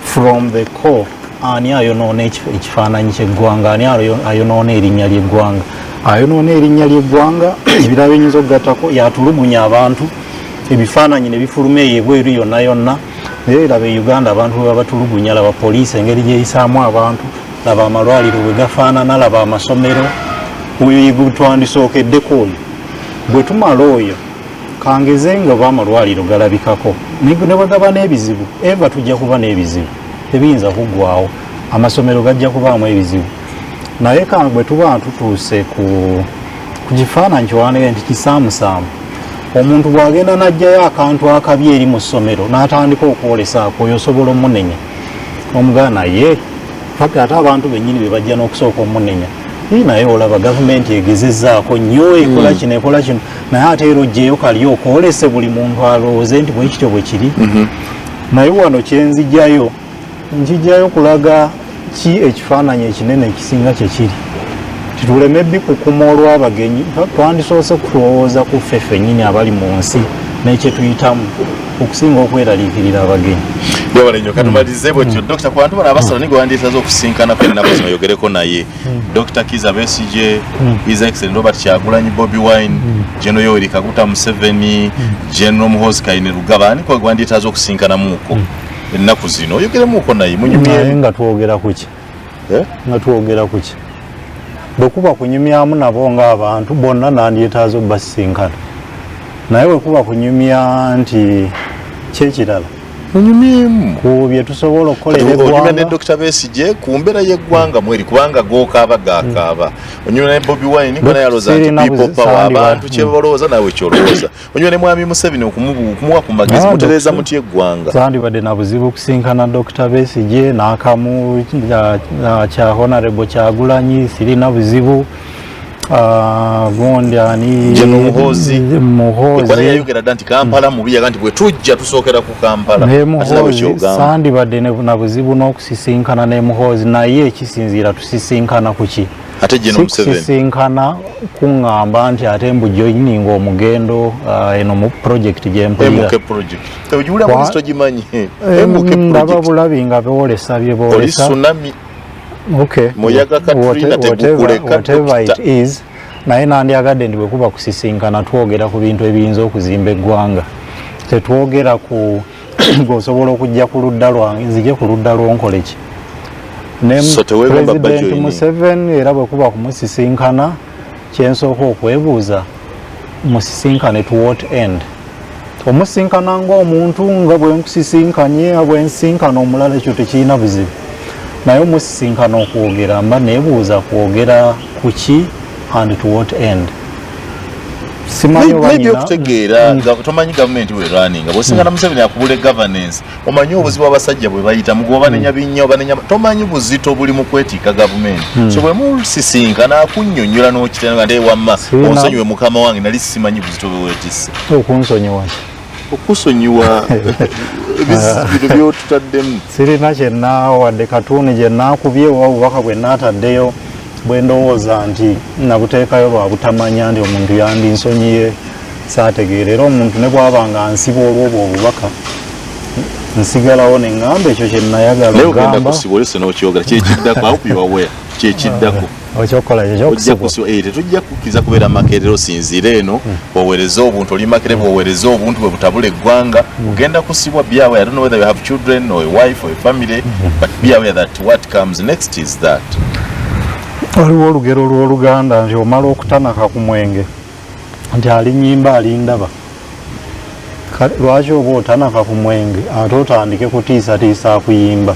from the core, ani ayonoona ekifaananyi ky'eggwanga, ani ayonoona erinnya ly'eggwanga. Ayonoona erinnya ly'eggwanga, ebirabo enyinza okugattako, yatulugunya abantu, ebifaananyi ne bifuluma eyo ebweru yonna yonna. Naye laba e Uganda abantu bwe batulugunya, laba poliisi engeri gyeyisaamu abantu, laba amalwaliro bwe gafaanana, laba amasomero. Oyo yegutwandisookeddeko oyo. Bwe tumala oyo kangeze nga oba amalwaliro galabikako, ne bwe gaba n'ebizibu, eva tujja kuba n'ebizibu tebiyinza kuggwaawo, amasomero gajja kubaamu ebizibu. Naye kanga bwe tuba tutuuse ku kifaananyi kyowandiga nti kisaamusaamu, omuntu bw'agenda n'ajjayo akantu akabi eri mu ssomero n'atandika okwolesaako, oyo osobola omunenya omugana naye ate abantu bennyini be bajja n'okusooka omunenya. Naye olaba gavumenti egezezzaako nnyo ekola kino ekola kino, naye ate era ojjeeyo kali okwolese buli muntu alowooze nti bwe kityo bwe kiri. Naye wano kyenzijjayo nkijjayo kulaga ki ekifaananyi ekinene ekisinga kye kiri. Tituleme bbi kukuma olw'abagenyi, twandisoose kulowooza ku ffe ffennyini abali mu nsi n'ekyetuyitamu okusinga okweraliikirira abagenyi. Yawale nnyo katumalize bwetyo. Dr. Kwantu bano abasala nigo wandiisaza okusinkana ku ennaku zino yogereko naye. Dr. Kizza Besigye, His Excellency Robert Kyagulanyi, Bobi Wine, General Yoweri Kaguta Museveni, General Muhoozi Kainerugaba, ani kwa wandiisaza okusinkanamuuko ennaku zino oyogeremuuko naye munyumye. Naye nga twogera ku ki? Nga twogera ku ki? Bwe kuba kunyumyamu nabo ng'abantu bonna nandyetaaza obbasinkana. Naye bwe kuba kunyumya nti kyekirala munyumiemu ku bye tusobola okukolera eggwanga. Onyumya ne Dr. Besigye ku mbeera y'eggwanga mweri kubanga gookaaba gaakaaba. Onyumya ne Bobi Wine ngana yalooza nti people power abantu kye balowooza nawe kyolowooza. Onyumya ne Mwami Museveni okumuwa ku magezi mutereeza mutya eggwanga. Sandibadde na buzibu kusinkana Dr. Besigye n'akamu kya Honorable Kyagulanyi sirina buzibu. Gondyani Jeno Muhozi kwa yayogera danti Kampala mubi yaganti bwe tujja tusookera ku Kampala Muhozi sandibadde na buzibu n'okusisinkana ne Muhozi naye ekisinziira tusisinkana kuki ate Jeno Museveni kusisinkana kuŋŋamba nti ate mbu joininga omugendo eno mu project gy'empulira MK project ujula mu listo gimanyi MK project ndaba bulabi nga beolesa bye boolesa tsunami. Okay. Moyaga Katrina whatever it is naye nandyagadde ndi bwe kuba kusisinkana twogera ku bintu ebiyinza okuzimba eggwanga tetwogera ku gosobola okujja ku ludda lwange nzije ku ludda lwonkole ki ne President Museveni era bwe kuba kumusisinkana kyensooka okwebuuza musisinkane to what end omusisinkana ng'omuntu nga bwe nkusisinkanye bwe nsisinkana omulala ekyo tekirina buzibu naye omusisinkana okwogera mba neebuuza kwogera kuki and to what end simanyi maybe okutegeera nga tomanyi gavumenti we running bw'osinkana Museveni akubula governance omanyi obuzibu abasajja bwe bayita mugoba banenya binnya banenya tomanyi buzito buli mu kwetiika gavumenti so bwe musisinkana akunnyonnyola n'okitanga nti wamma onsonyiwe mukama wange nali simanyi buzito bwe weetisse okunsonyiwa okusonyiwa ebintu byotutaddemu sirina kyenaawadde katuuni gye naakubye oba bubaka bwe naataddeyo bwe ndowooza nti nabuteekayo lwabutamanya nti omuntu yandinsonyiye saategeera era omuntu ne bw'aba nga nsiba olw'obwo obubaka nsigalawo ne ŋŋamba ekyo kye nayagala ogamba kusibolese n'okyogera kyekiddako awupiwaweya kyekiddako okyokola tetujja kukkiriza kubeera makerero sinziira eno oweereza obuntu oli makere bwoweereza obuntu bwe butabula eggwanga ugenda kusibwa be aware. I don't know whether you have children or a wife or a family but be aware that what comes next is that waliwo olugero lw'Oluganda nti omala okutanaka ku mwenge nti alinyimba alindaba lwaki oba otanaka ku mwenge ate otandike kutiisatiisa akuyimba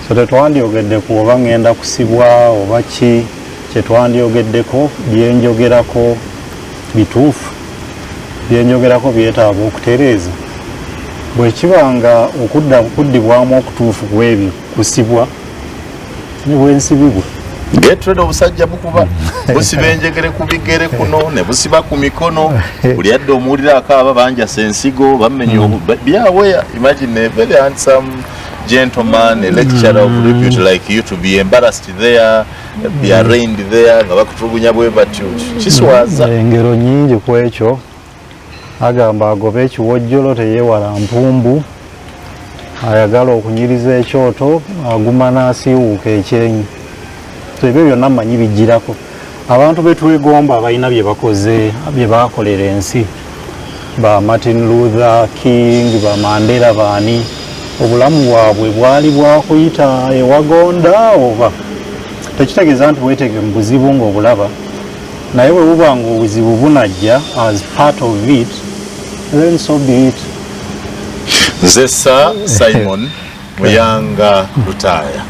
so tetwandyogedde ku oba ngenda kusibwa oba ki kyetwandyogeddeko byenjogerako bituufu byenjogerako byetaaga okutereeza bwe kiba nga okuddibwamu okutuufu ku ebyo kusibwa ne bwensibibwa get rid obusajja bukuba busiba enjegere ku bigere kuno ne busiba ku mikono buli adde omuwulira akaaba banjasa ensigo bamenye byawea. Imagine a very handsome gentleman, a lecturer of repute like you to be embarrassed there, be arraigned there nga bakutulugunya bwe batyo kiswaza engero nyingi ku ekyo. Agamba agoba ekiwojjolo teyeewala mpumbu, ayagala okunyiriza ekyoto aguma n'asiiwuuka ekyenyi. Ebyo byonna mmanyi bijjirako abantu betwegomba abalina bye bakoze bye bakolera ensi ba Martin Luther King ba Mandela baani obulamu bwabwe bwali bwakuyita ewagonda oba tekitegeeza nti weetege mu buzibu ng'obulaba naye bwe buba nga obuzibu bunajja as part of it then so be it. Nze Simon Muyanga Lutaya.